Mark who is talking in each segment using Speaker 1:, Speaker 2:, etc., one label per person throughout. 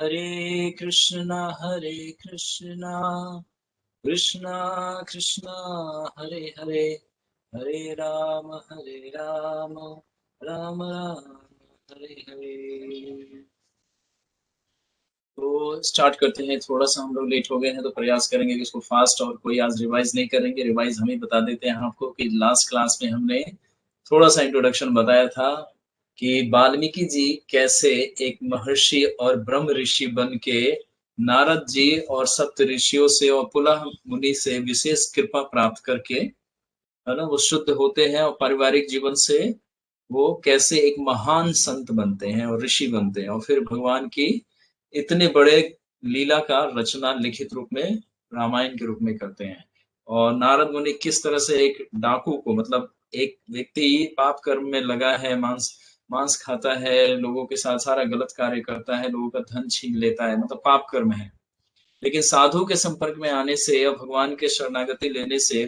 Speaker 1: हरे कृष्णा कृष्णा कृष्णा हरे हरे, हरे राम राम राम हरे हरे। तो स्टार्ट करते हैं। थोड़ा सा हम लोग लेट हो गए हैं तो प्रयास करेंगे कि इसको फास्ट, और कोई आज रिवाइज नहीं करेंगे। रिवाइज हम ही बता देते हैं आपको कि लास्ट क्लास में हमने थोड़ा सा इंट्रोडक्शन बताया था कि वाल्मीकि जी कैसे एक महर्षि और ब्रह्म ऋषि बन के नारद जी और सप्त ऋषियों से और पुलह मुनि से विशेष कृपा प्राप्त करके, है ना, वो शुद्ध होते हैं और पारिवारिक जीवन से वो कैसे एक महान संत बनते हैं और ऋषि बनते हैं, और फिर भगवान की इतने बड़े लीला का रचना लिखित रूप में रामायण के रूप में करते हैं। और नारद मुनि किस तरह से एक डाकू को, मतलब एक व्यक्ति पाप कर्म में लगा है, मांस मांस खाता है, लोगों के साथ सारा गलत कार्य करता है, लोगों का धन छीन लेता है, मतलब पाप कर्म है, लेकिन साधु के संपर्क में आने से और भगवान के शरणागति लेने से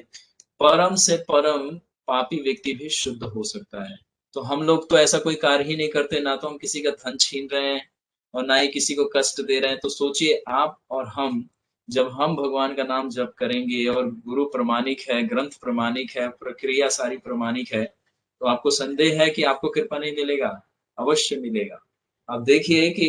Speaker 1: परम से परम पापी व्यक्ति भी शुद्ध हो सकता है। तो हम लोग तो ऐसा कोई कार्य ही नहीं करते, ना तो हम किसी का धन छीन रहे हैं और ना ही किसी को कष्ट दे रहे हैं। तो सोचिए आप और हम, जब हम भगवान का नाम जप करेंगे और गुरु प्रमाणिक है, ग्रंथ प्रमाणिक है, प्रक्रिया सारी प्रमाणिक है, तो आपको संदेह है कि आपको कृपा नहीं मिलेगा? अवश्य मिलेगा। आप देखिए कि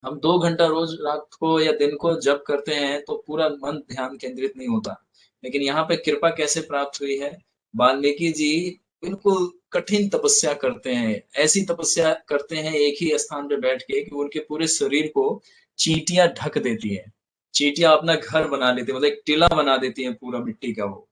Speaker 1: हम 2 घंटा रोज रात को या दिन को जप करते हैं तो पूरा मन ध्यान केंद्रित नहीं होता, लेकिन यहाँ पे कृपा कैसे प्राप्त हुई है? वाल्मीकि जी बिल्कुल कठिन तपस्या करते हैं, ऐसी तपस्या करते हैं एक ही स्थान पे बैठ के कि उनके पूरे शरीर को चींटियां ढक देती है। चींटियां अपना घर बना लेती है, मतलब एक टीला बना देती है पूरा मिट्टी का वो।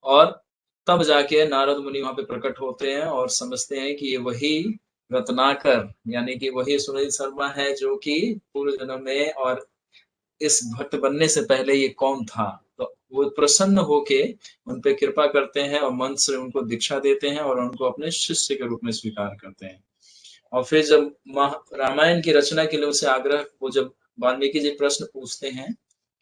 Speaker 1: और तब जाके नारद मुनि वहां पे प्रकट होते हैं और समझते हैं कि ये वही रत्नाकर, यानी कि वही सुनील शर्मा है जो कि पूर्व जन्म में और इस भक्त बनने से पहले ये कौन था। तो वो प्रसन्न होके उन पे कृपा करते हैं और मन से उनको दीक्षा देते हैं और उनको अपने शिष्य के रूप में स्वीकार करते हैं। और फिर जब रामायण की रचना के लिए उनसे आग्रह, वो जब वाल्मीकि जी प्रश्न पूछते हैं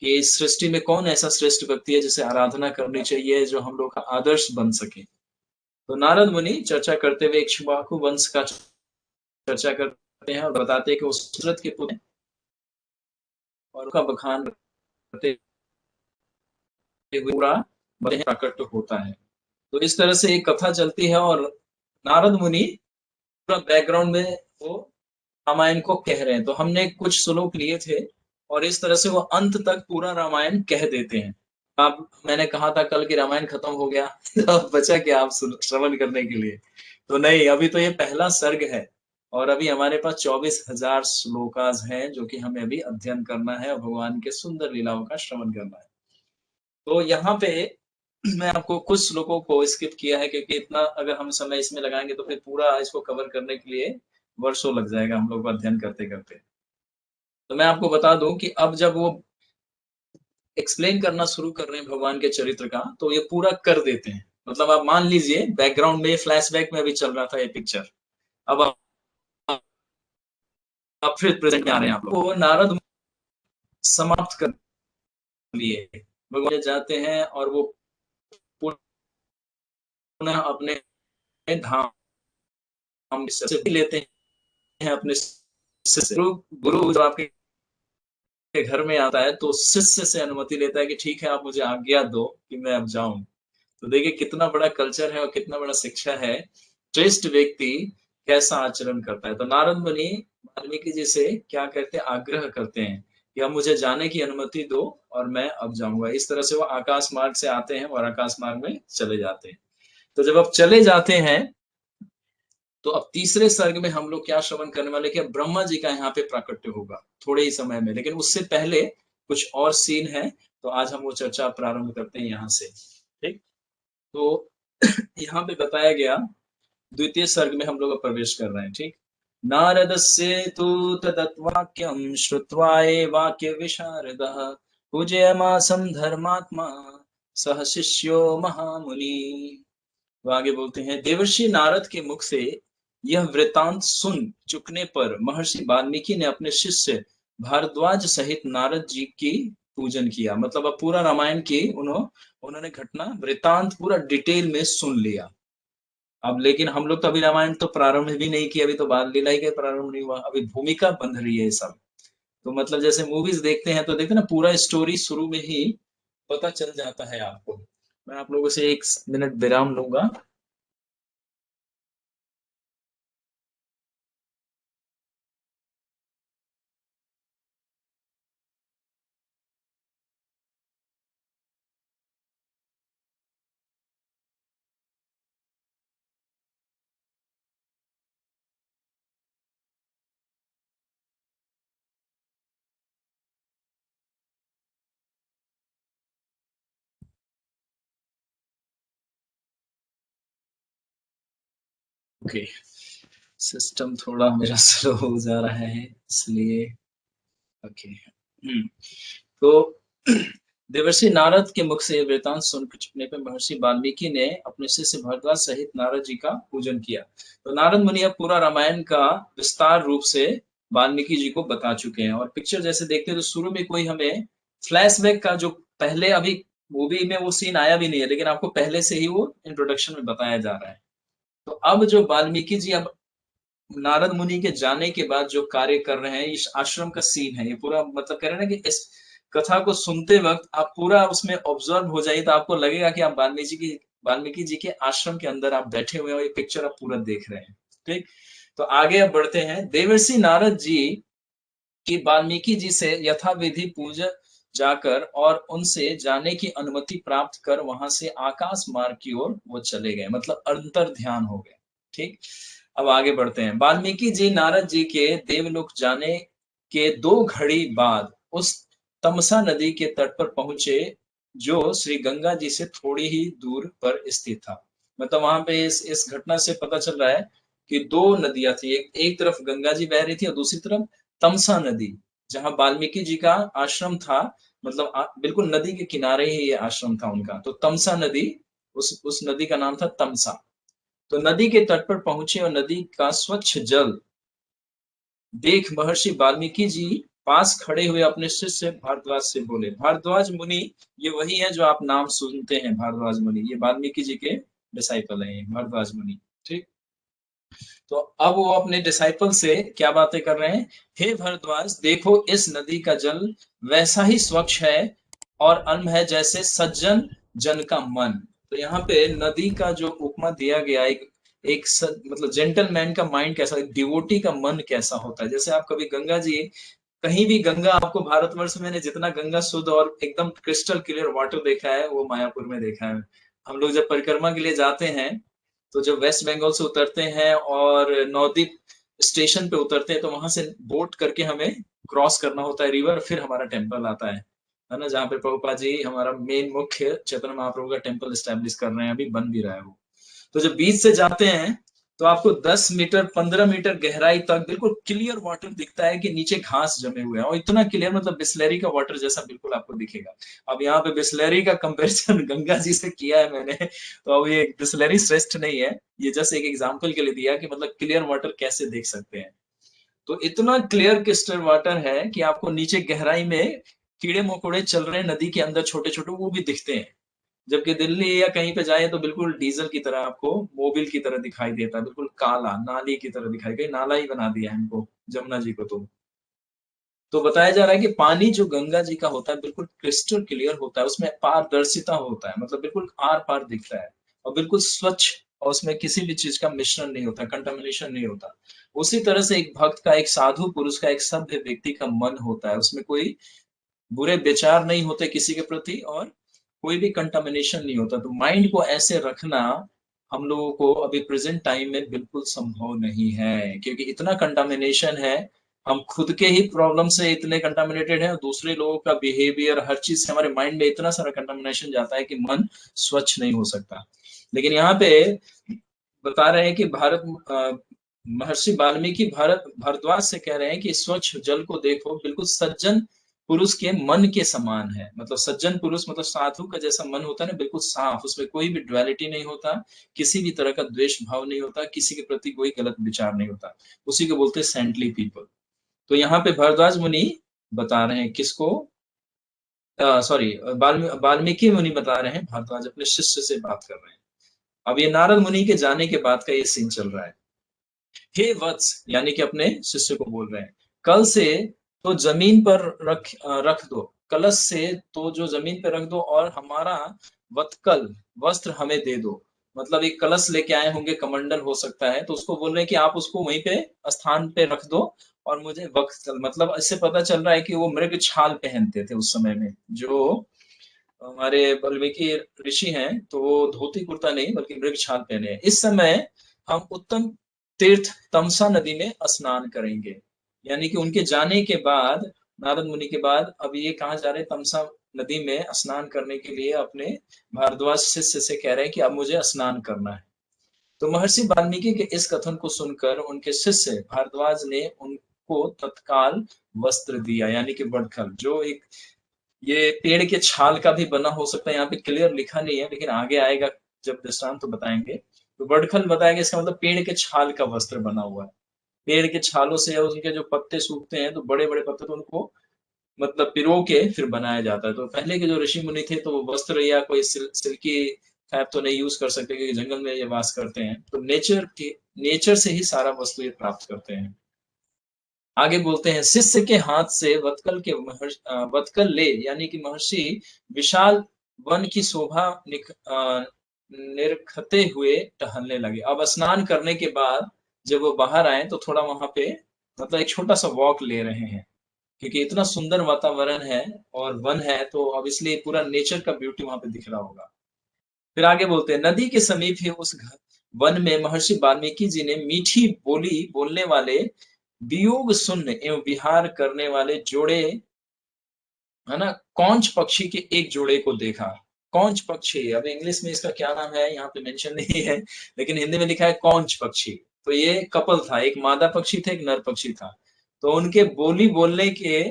Speaker 1: कि इस सृष्टि में कौन ऐसा श्रेष्ठ व्यक्ति है जिसे आराधना करनी चाहिए, जो हम लोग का आदर्श बन सके, तो नारद मुनि चर्चा करते हुए इक्ष्वाकु वंश का चर्चा करते हैं और बताते हैं कि वो सुरत के पुत्र और उनका बखान करते हुए पूरा प्रकट होता है। तो इस तरह से एक कथा चलती है और नारद मुनि पूरा बैकग्राउंड में वो रामायण को कह रहे हैं। तो हमने कुछ श्लोक लिए थे और इस तरह से वो अंत तक पूरा रामायण कह देते हैं। अब मैंने कहा था कल की रामायण खत्म हो गया तो अब बचा क्या आप श्रवण करने के लिए? तो नहीं, अभी तो ये पहला सर्ग है और अभी हमारे पास 24,000 श्लोकाज हैं जो कि हमें अभी अध्ययन करना है और भगवान के सुंदर लीलाओं का श्रवण करना है। तो यहाँ पे मैं आपको कुछ श्लोकों को स्किप किया है क्योंकि इतना अगर हम समय इसमें लगाएंगे तो फिर पूरा इसको कवर करने के लिए वर्षों लग जाएगा हम लोग अध्ययन करते करते। तो मैं आपको बता दूं कि अब जब वो एक्सप्लेन करना शुरू कर रहे हैं भगवान के चरित्र का तो ये पूरा कर देते हैं। मतलब आप मान लीजिए बैकग्राउंड में फ्लैशबैक में अभी चल रहा था ये पिक्चर, अब आप फिर प्रेजेंट में आ रहे हैं। आप लोग वो नारद समाप्त कर लिए, भगवान जाते हैं और वो पुनः अपने धाम से लेते हैं अपने शिष्य। गुरु जब आपके घर में आता है तो शिष्य से अनुमति लेता है कि ठीक है आप मुझे आज्ञा दो कि मैं अब जाऊं। तो देखिए कितना बड़ा कल्चर है और कितना बड़ा शिक्षा है, श्रेष्ठ व्यक्ति कैसा आचरण करता है। तो नारद मुनि वाल्मीकि जी से क्या करते हैं, आग्रह करते हैं कि अब मुझे जाने की अनुमति दो और मैं अब जाऊंगा। इस तरह से वो आकाश मार्ग से आते हैं और आकाश मार्ग में चले जाते हैं। तो जब आप चले जाते हैं तो अब तीसरे सर्ग में हम लोग क्या श्रवण करने वाले कि ब्रह्मा जी का यहाँ पे प्राकट्य होगा थोड़े ही समय में, लेकिन उससे पहले कुछ और सीन है। तो आज हम वो चर्चा प्रारंभ करते हैं यहाँ से। ठीक, तो यहाँ पे बताया गया द्वितीय सर्ग में हम लोग प्रवेश कर रहे हैं। ठीक, नारदस्य तु तदत्वाक्यं श्रुत्वा वाक्य विशारदः पूजयमासं धर्मात्मा सह शिष्यो महामुनि। वो आगे बोलते हैं, देवर्षि नारद के मुख से यह वृतांत सुन चुकने पर महर्षि वाल्मीकि ने अपने शिष्य भारद्वाज सहित नारद जी की पूजन किया। मतलब अब पूरा रामायण की उन्होंने घटना वृतांत पूरा डिटेल में सुन लिया। अब लेकिन हम लोग तो अभी रामायण तो प्रारंभ भी नहीं किया, अभी तो बाल लीला ही के प्रारंभ नहीं हुआ, अभी भूमिका बंध रही है सब। तो मतलब जैसे मूवीज देखते हैं तो देखते हैं ना, पूरा स्टोरी शुरू में ही पता चल जाता है आपको। मैं आप लोगों से 1 मिनट विराम लूंगा। ओके, सिस्टम थोड़ा मेरा स्लो हो जा रहा है इसलिए। ओके। तो देवर्षि नारद के मुख से ये वृतांत सुनकर चुपने पर महर्षि वाल्मीकि ने अपने शिष्य भरद्वाज सहित नारद जी का पूजन किया। तो नारद मुनि अब पूरा रामायण का विस्तार रूप से वाल्मीकि जी को बता चुके हैं। और पिक्चर जैसे देखते हैं तो शुरू में कोई हमें फ्लैशबैक का जो पहले अभी मूवी में वो सीन आया भी नहीं है, लेकिन आपको पहले से ही वो इंट्रोडक्शन में बताया जा रहा है। तो अब जो वाल्मीकि जी अब नारद मुनि के जाने के बाद जो कार्य कर रहे हैं, इस आश्रम का सीन है ये पूरा। मतलब कह रहे हैं ना कि इस कथा को सुनते वक्त आप पूरा उसमें ऑब्जर्व हो जाइए तो आपको लगेगा कि आप वाल्मीकि जी के आश्रम के अंदर आप बैठे हुए हो, ये पिक्चर आप पूरा देख रहे हैं। ठीक। तो आगे अब बढ़ते हैं। देवर्षि नारद जी कि वाल्मीकि जी से यथाविधि पूजा जाकर और उनसे जाने की अनुमति प्राप्त कर वहां से आकाश मार्ग की ओर वो चले गए, मतलब अंतर ध्यान हो गए। ठीक। अब आगे बढ़ते हैं। वाल्मीकि जी नारद जी के देवलोक जाने के 2 घड़ी बाद उस तमसा नदी के तट पर पहुंचे, जो श्री गंगा जी से थोड़ी ही दूर पर स्थित था। मतलब वहां पे इस घटना से पता चल रहा है कि 2 नदियां थी, एक तरफ गंगा जी बह रही थी और दूसरी तरफ तमसा नदी, जहां वाल्मीकि जी का आश्रम था। मतलब बिल्कुल नदी के किनारे ही ये आश्रम था उनका। तो तमसा नदी, उस नदी का नाम था तमसा। तो नदी के तट पर पहुंचे और नदी का स्वच्छ जल देख महर्षि वाल्मीकि जी पास खड़े हुए अपने शिष्य भारद्वाज से बोले। भारद्वाज मुनि ये वही है जो आप नाम सुनते हैं, भारद्वाज मुनि, ये वाल्मीकि जी के डिसाइपल हैं भारद्वाज मुनि। ठीक। तो अब वो अपने डिसाइपल से क्या बातें कर रहे हैं। हे भरद्वाज, देखो इस नदी का जल वैसा ही स्वच्छ है और अम्ल है जैसे सज्जन जन का मन। तो यहाँ पे नदी का जो उपमा दिया गया, मतलब जेंटलमैन का माइंड कैसा, डिवोटी का मन कैसा होता है। जैसे आप कभी गंगा जी, कहीं भी गंगा आपको भारतवर्ष में मैंने जितना गंगा शुद्ध और एकदम क्रिस्टल क्लियर वाटर देखा है वो मायापुर में देखा है। हम लोग जब परिक्रमा के लिए जाते हैं तो जब वेस्ट बंगाल से उतरते हैं और नवद्वीप स्टेशन पे उतरते हैं तो वहां से बोट करके हमें क्रॉस करना होता है रिवर, फिर हमारा टेम्पल आता है ना, जहाँ पे प्रभुपाद जी हमारा मेन मुख्य चैतन्य महाप्रभु का टेम्पल स्टैब्लिश कर रहे हैं, अभी बन भी रहा है वो। तो जब बीच से जाते हैं तो आपको 10 मीटर 15 मीटर गहराई तक बिल्कुल क्लियर वाटर दिखता है कि नीचे घास जमे हुए हैं, और इतना क्लियर मतलब बिस्लेरी का वाटर जैसा बिल्कुल आपको दिखेगा। अब यहाँ पे बिस्लेरी का कंपैरिजन गंगा जी से किया है मैंने, तो अब ये बिस्लेरी श्रेष्ठ नहीं है, ये जस्ट एक एग्जांपल के लिए दिया कि मतलब क्लियर वाटर कैसे देख सकते हैं। तो इतना क्लियर क्रिस्टल वाटर है कि आपको नीचे गहराई में कीड़े मकोड़े चल रहे हैं नदी के अंदर छोटे छोटे, वो भी दिखते हैं। जबकि दिल्ली या कहीं पे जाए तो बिल्कुल डीजल की तरह आपको, मोबिल की तरह दिखाई देता है, बिल्कुल काला नाली की तरह दिखाई, कहीं नाला ही बना दिया है इनको जमुना जी को। तो बताया जा रहा है कि पानी जो गंगा जी का होता है बिल्कुल क्रिस्टल क्लियर होता है, उसमें पारदर्शिता होता है, मतलब बिल्कुल आर पार दिखता है और बिल्कुल स्वच्छ, और उसमें किसी भी चीज का मिश्रण नहीं होता, कंटामिनेशन नहीं होता। उसी तरह से एक भक्त का, एक साधु पुरुष का, एक सभ्य व्यक्ति का मन होता है, उसमें कोई बुरे विचार नहीं होते किसी के प्रति और कोई भी कंटामिनेशन नहीं होता। तो माइंड को ऐसे रखना हम लोगों को अभी प्रेजेंट टाइम में बिल्कुल संभव नहीं है, क्योंकि इतना कंटामिनेशन है। हम खुद के ही प्रॉब्लम से इतने कंटामिनेटेड हैं, दूसरे लोगों का बिहेवियर, हर चीज से हमारे माइंड में इतना सारा कंटामिनेशन जाता है कि मन स्वच्छ नहीं हो सकता। लेकिन यहाँ पे बता रहे हैं कि महर्षि वाल्मीकि भारद्वाज से कह रहे हैं कि स्वच्छ जल को देखो, बिल्कुल सज्जन पुरुष के मन के समान है। मतलब सज्जन पुरुष मतलब साधु का जैसा मन होता है ना, बिल्कुल साफ, उसमें कोई भी ड्युअलिटी नहीं होता, किसी भी तरह का द्वेष भाव नहीं होता, किसी के प्रति कोई गलत विचार नहीं होता, उसी को बोलते हैं सेंटली पीपल। तो यहाँ पे भरद्वाज मुनि बता रहे हैं किसको, सॉरी, वाल्मीकि मुनि बता रहे हैं, भारद्वाज अपने शिष्य से बात कर रहे हैं। अब ये नारद मुनि के जाने के बाद का ये सीन चल रहा है। हे वत्स, यानी कि अपने शिष्य को बोल रहे हैं, कल से तो जमीन पर रख दो, कलश से तो जो जमीन पे रख दो, और हमारा वत्कल वस्त्र हमें दे दो। मतलब एक कलश लेके आए होंगे, कमंडल हो सकता है, तो उसको बोल रहे हैं कि आप उसको वहीं पे स्थान पे रख दो, और मुझे वत्कल, मतलब इससे पता चल रहा है कि वो मृग छाल पहनते थे उस समय में। जो हमारे वाल्मीकि ऋषि हैं, तो वो धोती कुर्ता नहीं बल्कि मृग छाल पहने हैं। इस समय हम उत्तम तीर्थ तमसा नदी में स्नान करेंगे। यानी कि उनके जाने के बाद, नारद मुनि के बाद, अब ये कहाँ जा रहे हैं? तमसा नदी में स्नान करने के लिए अपने भारद्वाज शिष्य से कह रहे हैं कि अब मुझे स्नान करना है। तो महर्षि वाल्मीकि के इस कथन को सुनकर उनके शिष्य भारद्वाज ने उनको तत्काल वस्त्र दिया, यानी कि वडखल, जो एक ये पेड़ के छाल का भी बना हो सकता है। यहाँ पे क्लियर लिखा नहीं है, लेकिन आगे आएगा जब दृष्टांत तो बताएंगे। तो वडखल बताएंगे, इसका मतलब पेड़ के छाल का वस्त्र बना हुआ है। पेड़ के छालों से उनके जो पत्ते सूखते हैं, तो बड़े बड़े पत्ते, तो उनको मतलब पिरो के फिर बनाया जाता है। तो पहले के जो ऋषि मुनि थे, तो वो वस्त्र या कोई सिल्की फैब तो नहीं यूज कर सकते, क्योंकि जंगल में ये वास करते हैं। तो नेचर से ही सारा वस्तु ये प्राप्त करते हैं। आगे बोलते हैं, शिष्य के हाथ से वत्कल ले, यानी कि महर्षि विशाल वन की शोभा निरखते हुए टहलने लगे। अब स्नान करने के बाद जब वो बाहर आए, तो थोड़ा वहां पे मतलब एक छोटा सा वॉक ले रहे हैं, क्योंकि इतना सुंदर वातावरण है और वन है, तो अब इसलिए पूरा नेचर का ब्यूटी वहां पे दिख रहा होगा। फिर आगे बोलते हैं, नदी के समीप ही उस वन में महर्षि वाल्मीकि जी ने मीठी बोली बोलने वाले, वियोग शून्य एवं विहार करने वाले जोड़े, है ना, कौंच पक्षी के एक जोड़े को देखा। कौंच पक्षी, अब इंग्लिश में इसका क्या नाम है यहाँ पे मेंशन नहीं है, लेकिन हिंदी में लिखा है कौंच पक्षी। तो ये कपल था, एक मादा पक्षी था, एक नर पक्षी था। तो उनके बोली बोलने के,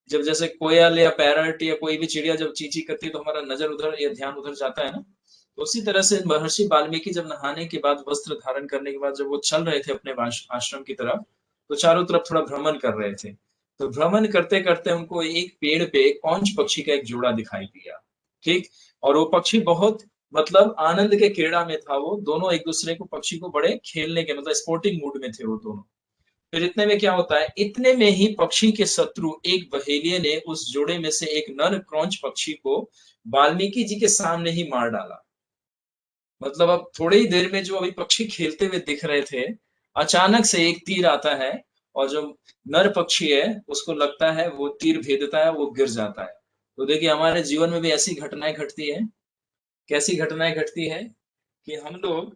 Speaker 1: जब जैसे कोयल या पैरट या कोई भी चिड़िया जब चींची करती है, तो हमारा नजर उधर या ध्यान उधर जाता है ना। तो उसी तरह से महर्षि वाल्मीकि जब नहाने के बाद, वस्त्र धारण करने के बाद, जब वो चल रहे थे अपने आश्रम की तरफ, तो चारों तरफ थोड़ा भ्रमण कर रहे थे। तो भ्रमण करते करते उनको एक पेड़ पे कौंच पक्षी का एक जोड़ा दिखाई दिया। ठीक। और वो पक्षी बहुत मतलब आनंद के क्रीड़ा में था। वो दोनों एक दूसरे को, पक्षी को बड़े खेलने के मतलब स्पोर्टिंग मूड में थे वो दोनों। फिर इतने में क्या होता है, इतने में ही पक्षी के शत्रु एक बहेलिये ने उस जोड़े में से एक नर क्रौंच पक्षी को वाल्मीकि जी के सामने ही मार डाला। मतलब अब थोड़ी ही देर में जो अभी पक्षी खेलते हुए दिख रहे थे, अचानक से एक तीर आता है, और जो नर पक्षी है उसको लगता है वो तीर भेदता है, वो गिर जाता है। तो देखिए, हमारे जीवन में भी ऐसी घटनाएं घटती है। कैसी घटनाएं घटती है कि हम लोग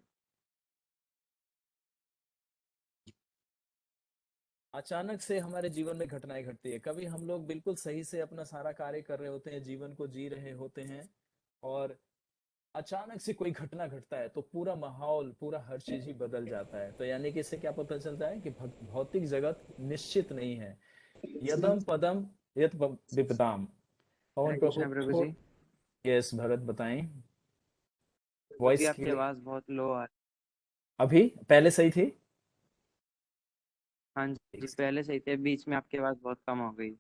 Speaker 1: अचानक से हमारे जीवन में घटनाएं घटती है। कभी हम लोग बिल्कुल सही से अपना सारा कार्य कर रहे होते हैं, जीवन को जी रहे होते हैं, और अचानक से कोई घटना घटता है, तो पूरा माहौल, पूरा हर चीज ही बदल जाता है। तो यानी कि इससे क्या पता चलता है कि भौतिक जगत निश्चित नहीं है। यदम पदम यत विपदाम। पवन
Speaker 2: हरे
Speaker 1: प्रभु
Speaker 2: कृष्णा प्रभु
Speaker 1: थोड़।
Speaker 2: जी।
Speaker 1: यस भरत, बताएं।
Speaker 2: अभी
Speaker 1: वॉइस
Speaker 2: आपकी
Speaker 1: के,
Speaker 2: आवाज बहुत लो आ रही।
Speaker 1: अभी पहले सही थी।
Speaker 2: हाँ जी, पहले सही थे, बीच में आपकी आवाज बहुत कम हो गई।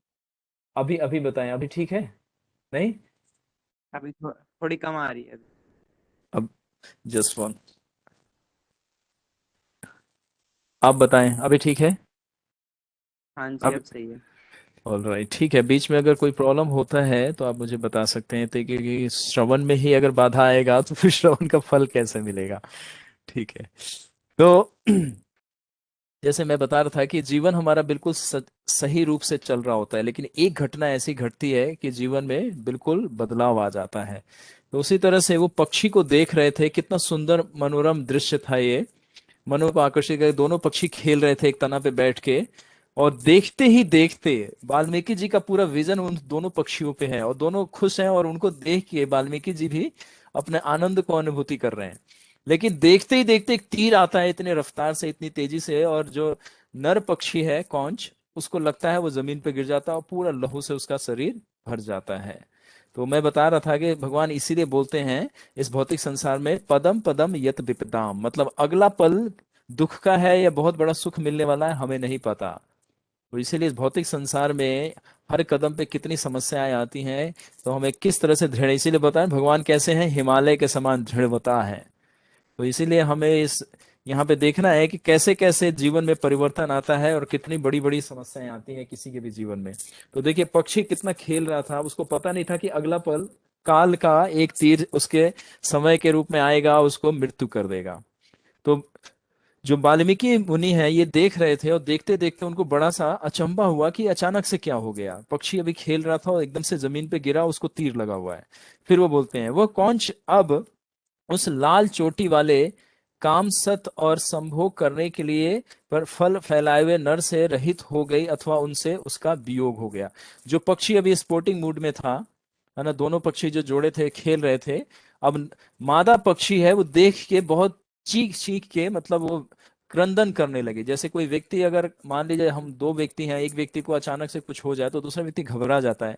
Speaker 1: अभी अभी बताएं, अभी ठीक है? नहीं।
Speaker 2: अभी थोड़ी कम आ रही है अभी।
Speaker 1: अब जस्ट वन, आप बताएं, अभी ठीक है?
Speaker 2: हाँ जी,
Speaker 1: अब
Speaker 2: अब सही है।
Speaker 1: ऑल राइट, ठीक है। बीच में अगर कोई प्रॉब्लम होता है तो आप मुझे बता सकते हैं, तो क्योंकि श्रवण में ही अगर बाधा आएगा तो फिर श्रवण का फल कैसे मिलेगा? ठीक है। तो जैसे मैं बता रहा था कि जीवन हमारा बिल्कुल सही रूप से चल रहा होता है, लेकिन एक घटना ऐसी घटती है कि जीवन में बिल्कुल बदलाव आ जाता है। तो उसी तरह से वो पक्षी को देख रहे थे, कितना सुंदर मनोरम दृश्य था ये। मनो को आकर्षित कर दोनों पक्षी खेल रहे थे एक तना पे बैठ के, और देखते ही देखते वाल्मीकि जी का पूरा विजन उन दोनों पक्षियों पे है, और दोनों खुश हैं, और उनको देख के वाल्मीकि जी भी अपने आनंद को अनुभूति कर रहे हैं। लेकिन देखते ही देखते एक तीर आता है, इतने रफ्तार से, इतनी तेजी से, और जो नर पक्षी है कौंच, उसको लगता है वो जमीन पे गिर जाता है, और पूरा लहू से उसका शरीर भर जाता है। तो मैं बता रहा था कि भगवान इसीलिए बोलते हैं इस भौतिक संसार में, पदम पदम यत विपदाम, मतलब अगला पल दुख का है या बहुत बड़ा सुख मिलने वाला है, हमें नहीं पता। तो इसीलिए इस भौतिक संसार में हर कदम पे कितनी समस्याएं आती हैं, तो हमें किस तरह से दृढ़, इसीलिए बताएं भगवान कैसे हैं, हिमालय के समान दृढ़वता है। तो इसीलिए हमें इस
Speaker 3: यहाँ पे देखना है कि कैसे कैसे जीवन में परिवर्तन आता है और कितनी बड़ी बड़ी समस्याएं आती हैं किसी के भी जीवन में। तो देखिए पक्षी कितना खेल रहा था, उसको पता नहीं था कि अगला पल काल का एक तीर उसके समय के रूप में आएगा, उसको मृत्यु कर देगा। तो जो वाल्मीकि मुनि है ये देख रहे थे, और देखते देखते उनको बड़ा सा अचंभा हुआ कि अचानक से क्या हो गया। पक्षी अभी खेल रहा था और एकदम से जमीन पे गिरा, उसको तीर लगा हुआ है। फिर वो बोलते हैं, वह कौंच अब उस लाल चोटी वाले काम सत और संभोग करने के लिए पर फल फैलाए हुए नर से रहित हो गई, अथवा उनसे उसका वियोग हो गया। जो पक्षी अभी स्पोर्टिंग मूड में था, है ना, दोनों पक्षी जो जोड़े थे खेल रहे थे, अब मादा पक्षी है वो देख के बहुत चीख चीख के, मतलब वो क्रंदन करने लगे। जैसे कोई व्यक्ति, अगर मान लीजिए हम दो व्यक्ति हैं, एक व्यक्ति को अचानक से कुछ हो जाए तो दूसरा व्यक्ति घबरा जाता है।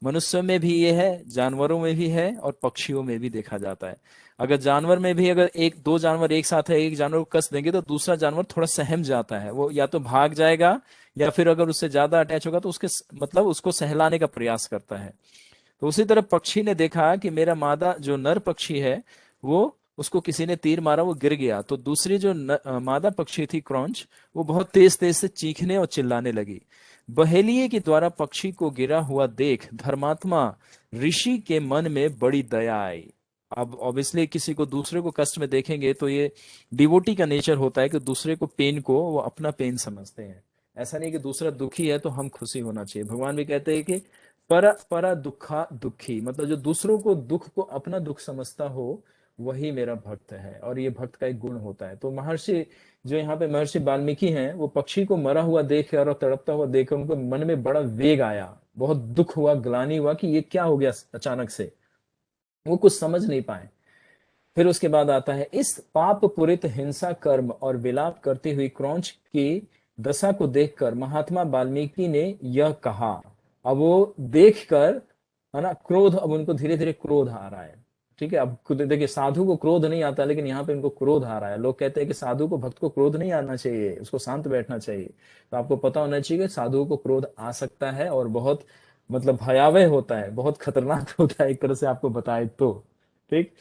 Speaker 3: मनुष्य में भी ये है, जानवरों में भी है, और पक्षियों में भी देखा जाता है। अगर जानवर में भी, अगर एक दो जानवर एक साथ है, एक जानवर को कस देंगे तो दूसरा जानवर थोड़ा सहम जाता है, वो या तो भाग जाएगा, या फिर अगर उससे ज्यादा अटैच होगा तो उसके मतलब उसको सहलाने का प्रयास करता है। तो उसी तरह पक्षी ने देखा कि मेरा मादा जो नर पक्षी है, वो उसको किसी ने तीर मारा, वो गिर गया। तो दूसरी जो मादा पक्षी थी क्रॉन्च, वो बहुत तेज तेज से चीखने और चिल्लाने लगी। बहेलिये के द्वारा पक्षी को गिरा हुआ देख धर्मात्मा ऋषि के मन में बड़ी दया आई। अब ऑब्वियसली किसी को दूसरे को कष्ट में देखेंगे तो ये डिवोटी का नेचर होता है कि दूसरे को पेन को वो अपना पेन समझते हैं। ऐसा नहीं कि दूसरा दुखी है तो हम खुशी होना चाहिए। भगवान भी कहते हैं कि पर पर दुखा दुखी, मतलब जो दूसरों को दुख को अपना दुख समझता हो वही मेरा भक्त है, और ये भक्त का एक गुण होता है। तो महर्षि, जो यहाँ पे महर्षि वाल्मीकि हैं, वो पक्षी को मरा हुआ देख कर और तड़पता हुआ देखकर उनको मन में बड़ा वेग आया, बहुत दुख हुआ, ग्लानि हुआ कि ये क्या हो गया अचानक से। वो कुछ समझ नहीं पाए। फिर उसके बाद आता है, इस पाप पूरित हिंसा कर्म और विलाप करती हुई क्रौंच की दशा को देखकर महात्मा वाल्मीकि ने यह कहा। अब वो देखकर, है ना, क्रोध, अब उनको धीरे धीरे क्रोध आ रहा है। ठीक है, अब खुद देखिए साधु को क्रोध नहीं आता, लेकिन यहाँ पे इनको क्रोध आ रहा है। लोग कहते हैं कि साधु को, भक्त को क्रोध नहीं आना चाहिए, उसको शांत बैठना चाहिए। तो आपको पता होना चाहिए कि साधु को क्रोध आ सकता है, और बहुत मतलब भयावह होता है, बहुत खतरनाक होता है एक तरह से आपको बताए तो। ठीक,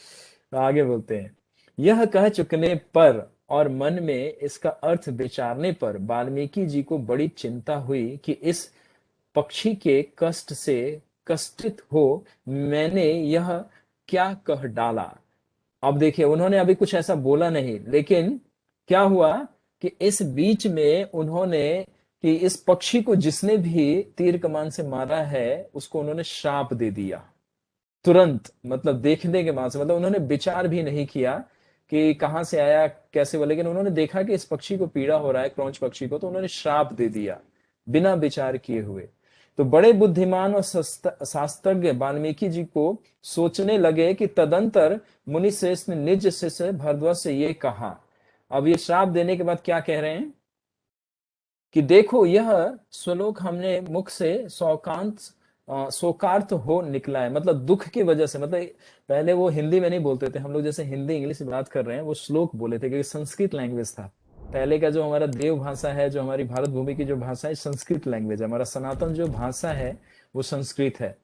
Speaker 3: तो आगे बोलते हैं, यह कह चुकने पर और मन में इसका अर्थ विचारने पर वाल्मीकि जी को बड़ी चिंता हुई कि इस पक्षी के कष्ट से कष्टित हो मैंने यह क्या कह डाला। अब देखिए उन्होंने अभी कुछ ऐसा बोला नहीं, लेकिन क्या हुआ कि इस बीच में उन्होंने, कि इस पक्षी को जिसने भी तीर कमान से मारा है उसको उन्होंने श्राप दे दिया तुरंत। मतलब देखने के बाद से, मतलब उन्होंने विचार भी नहीं किया कि कहां से आया कैसे हुआ, लेकिन उन्होंने देखा कि इस पक्षी को पीड़ा हो रहा है, क्रौंच पक्षी को, तो उन्होंने श्राप दे दिया बिना विचार किए हुए। तो बड़े बुद्धिमान और शास्त्रज्ञ वाल्मीकि जी को सोचने लगे कि तदंतर मुनि श्रेष्ठ ने निज शिष्य भरद्वाज से ये कहा। अब ये श्राप देने के बाद क्या कह रहे हैं कि देखो यह श्लोक हमने मुख से शोकार्थ हो निकला है, मतलब दुख की वजह से। मतलब पहले वो हिंदी में नहीं बोलते थे, हम लोग जैसे हिंदी इंग्लिश में बात कर रहे हैं, वो श्लोक बोले थे क्योंकि संस्कृत लैंग्वेज था। पहले का जो हमारा देव भाषा है, जो हमारी भारत भूमि की जो भाषा है, संस्कृत लैंग्वेज है। हमारा सनातन जो भाषा है वो संस्कृत है।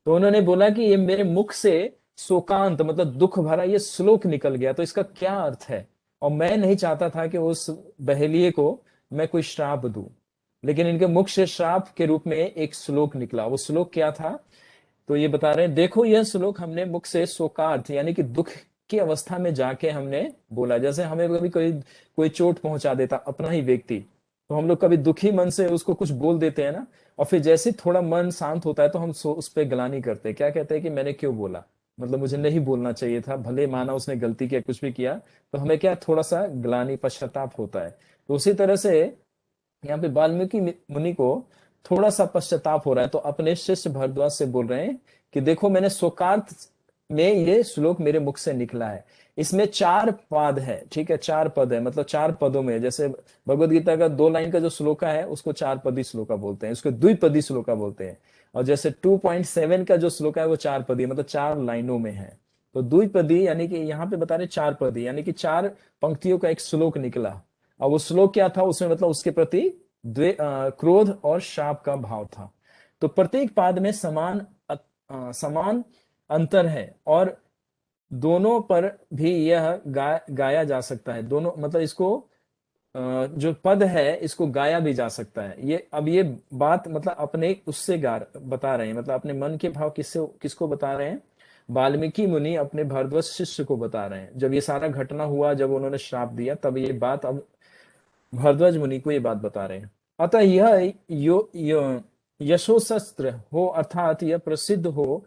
Speaker 3: तो उन्होंने बोला कि ये मेरे मुख से शोकांत, मतलब दुख भरा ये श्लोक निकल गया, तो इसका क्या अर्थ है। और मैं नहीं चाहता था कि उस बहेलिए को मैं कोई श्राप दूं, लेकिन इनके मुख से श्राप के रूप में एक श्लोक निकला। वो श्लोक क्या था, तो ये बता रहे हैं, देखो यह श्लोक हमने मुख से शोकार्थ यानी कि दुख की अवस्था में जाके हमने बोला। जैसे हमें कभी कोई कोई चोट पहुंचा देता अपना ही व्यक्ति, तो हम लोग कभी दुखी मन से उसको कुछ बोल देते हैं ना, और फिर जैसे थोड़ा मन शांत होता है तो हम उस पर ग्लानि करते हैं, क्या कहते हैं कि मैंने क्यों बोला, मतलब मुझे नहीं बोलना चाहिए था, भले माना उसने गलती किया कुछ भी किया, तो हमें क्या थोड़ा सा ग्लानि पश्चाताप होता है। तो उसी तरह से यहाँ पे वाल्मीकि मुनि को थोड़ा सा पश्चाताप हो रहा है, तो अपने शिष्य भरद्वाज से बोल रहे हैं कि देखो मैंने शोकार्थ में ये श्लोक मेरे मुख से निकला है। इसमें चार पाद है, ठीक है, चार पद है, मतलब चार पदों में, जैसे भगवत गीता का 2 लाइन का जो श्लोका है उसको चार पदी श्लोका बोलते हैं, उसको द्विपदी श्लोका बोलते हैं। और जैसे 2.7 का जो श्लोका है वो चार पदी, मतलब 4 लाइनों में है। तो द्विपदी यानी कि यहाँ पे बता रहे चार पदी, यानी कि 4 पंक्तियों का एक श्लोक निकला। और वो श्लोक क्या था उसमें, मतलब उसके प्रति क्रोध और शाप का भाव था। तो प्रत्येक पाद में समान समान अंतर है, और दोनों पर भी यह गाया जा सकता है। दोनों मतलब इसको जो पद है इसको गाया भी जा सकता है। ये अब ये बात मतलब अपने उससे बता रहे हैं, मतलब अपने मन के भाव किसको बता रहे हैं? वाल्मीकि मुनि अपने भारद्वाज शिष्य को बता रहे हैं। जब ये सारा घटना हुआ, जब उन्होंने श्राप दिया, तब ये बात अब भारद्वाज मुनि को ये बात बता रहे हैं। अतः यह यशो शस्त्र हो, अर्थात यह प्रसिद्ध हो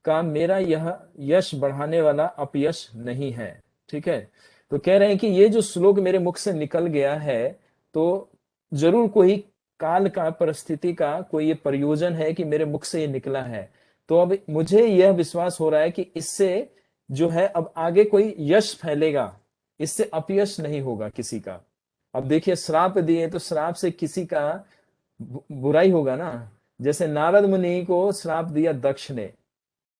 Speaker 3: का मेरा यह यश बढ़ाने वाला अपयश नहीं है। ठीक है, तो कह रहे हैं कि ये जो श्लोक मेरे मुख से निकल गया है, तो जरूर कोई काल का, परिस्थिति का कोई ये प्रयोजन है कि मेरे मुख से ये निकला है। तो अब मुझे यह विश्वास हो रहा है कि इससे जो है अब आगे कोई यश फैलेगा, इससे अपयश नहीं होगा किसी का। अब देखिए, श्राप दिए तो श्राप से किसी का बुराई होगा ना। जैसे नारद मुनि को श्राप दिया दक्ष ने,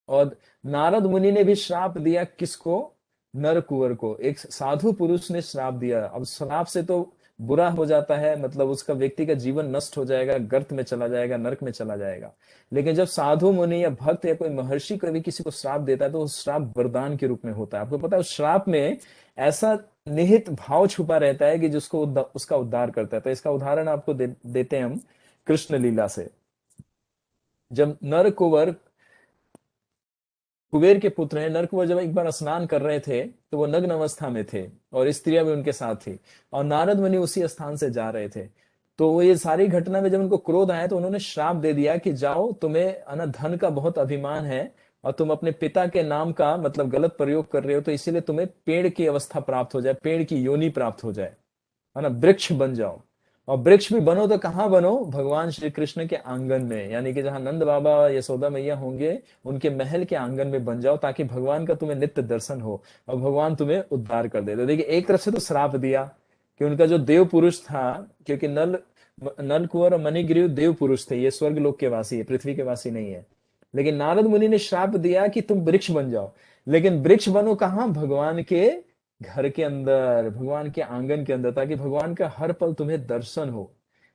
Speaker 3: और नारद मुनि ने भी श्राप दिया किसको? नर कुंवर को। एक साधु पुरुष ने श्राप दिया। अब श्राप से तो बुरा हो जाता है, मतलब उसका व्यक्ति का जीवन नष्ट हो जाएगा, गर्त में चला जाएगा, नरक में चला जाएगा। लेकिन जब साधु मुनि या भक्त या कोई महर्षि कभी किसी को श्राप देता है, तो वो श्राप वरदान के रूप में होता है। आपको पता है उस श्राप में ऐसा निहित भाव छुपा रहता है कि जिसको उसका उद्धार करता है। तो इसका उदाहरण आपको देते हैं हम कृष्ण लीला से। जब नर कुंवर, कुबेर के पुत्र हैं, नर कुंवर जब एक बार स्नान कर रहे थे, तो वो नग्न अवस्था में थे और स्त्रियां भी उनके साथ थी, और नारद मुनि उसी स्थान से जा रहे थे। तो वो ये सारी घटना में जब उनको क्रोध आया, तो उन्होंने श्राप दे दिया कि जाओ, तुम्हें धन का बहुत अभिमान है और तुम अपने पिता के नाम का मतलब गलत प्रयोग कर रहे हो, तो इसीलिए तुम्हें पेड़ की अवस्था प्राप्त हो जाए, पेड़ की योनि प्राप्त हो जाए, है ना, वृक्ष बन जाओ। और वृक्ष भी बनो तो कहाँ बनो? भगवान श्री कृष्ण के आंगन में, यानी कि जहां नंद बाबा यशोदा मैया होंगे, उनके महल के आंगन में बन जाओ, ताकि भगवान का तुम्हें नित्य दर्शन हो और भगवान तुम्हें उद्धार कर दे। तो देखिए, एक तरफ से तो श्राप दिया कि उनका जो देव पुरुष था, क्योंकि नल कुंवर और मणिग्रीव देव पुरुष थे, ये स्वर्ग लोक के वासी है, पृथ्वी के वासी नहीं है। लेकिन नारद मुनि ने श्राप दिया कि तुम वृक्ष बन जाओ। लेकिन वृक्ष बनो कहाँ? भगवान के घर के अंदर, भगवान के आंगन के अंदर, ताकि भगवान का हर पल तुम्हें दर्शन हो।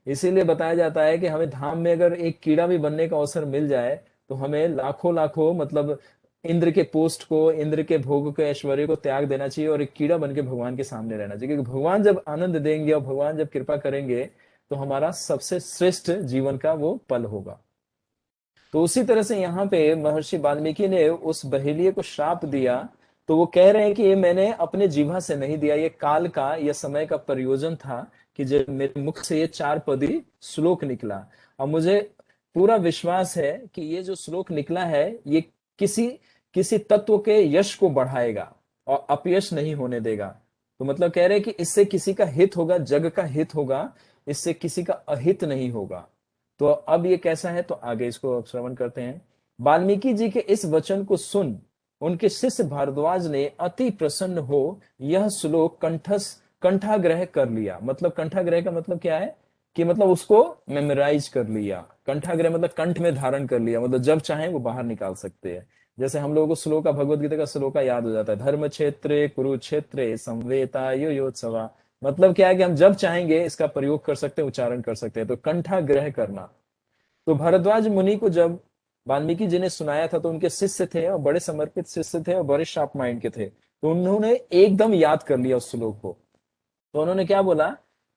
Speaker 3: इसीलिए बताया जाता है कि हमें धाम में अगर एक कीड़ा भी बनने का अवसर मिल जाए, तो हमें लाखों लाखों मतलब इंद्र के पोस्ट को, इंद्र के भोग के ऐश्वर्य को त्याग देना चाहिए और एक कीड़ा बन के भगवान के सामने रहना चाहिए। क्योंकि भगवान जब आनंद देंगे और भगवान जब कृपा करेंगे, तो हमारा सबसे श्रेष्ठ जीवन का वो पल होगा। तो उसी तरह से यहाँ पे महर्षि वाल्मीकि ने उस बहेलिये को श्राप दिया, तो वो कह रहे हैं कि ये मैंने अपने जीवा से नहीं दिया, ये काल का, ये समय का प्रयोजन था कि जब मेरे मुख से ये 4 पदी श्लोक निकला। और मुझे पूरा विश्वास है कि ये जो श्लोक निकला है, ये किसी किसी तत्व के यश को बढ़ाएगा और अपयश नहीं होने देगा। तो मतलब कह रहे हैं कि इससे किसी का हित होगा, जग का हित होगा, इससे किसी का अहित नहीं होगा। तो अब ये कैसा है, तो आगे इसको श्रवण करते हैं। वाल्मीकि जी के इस वचन को सुन उनके शिष्य भारद्वाज ने अति प्रसन्न हो यह श्लोक कंठाग्रह कर लिया। मतलब कंठाग्रह का मतलब क्या है? कि मतलब उसको मेमोराइज कर लिया। कंठाग्रह मतलब कंठ में धारण कर लिया, मतलब जब चाहे वो बाहर निकाल सकते हैं। जैसे हम लोगों को श्लोका, भगवत गीता का श्लोका याद हो जाता है, धर्म क्षेत्रे कुरुक्षेत्रे संवेता योत्सवा। मतलब क्या है कि हम जब चाहेंगे इसका प्रयोग कर सकते हैं, उच्चारण कर सकते हैं। तो कंठाग्रह करना। तो भारद्वाज मुनि को जब वाल्मीकि जी ने सुनाया था, तो उनके शिष्य थे और बड़े समर्पित शिष्य थे और बड़े शार्प माइंड के थे, तो उन्होंने एकदम याद कर लिया उस श्लोक को। तो उन्होंने क्या बोला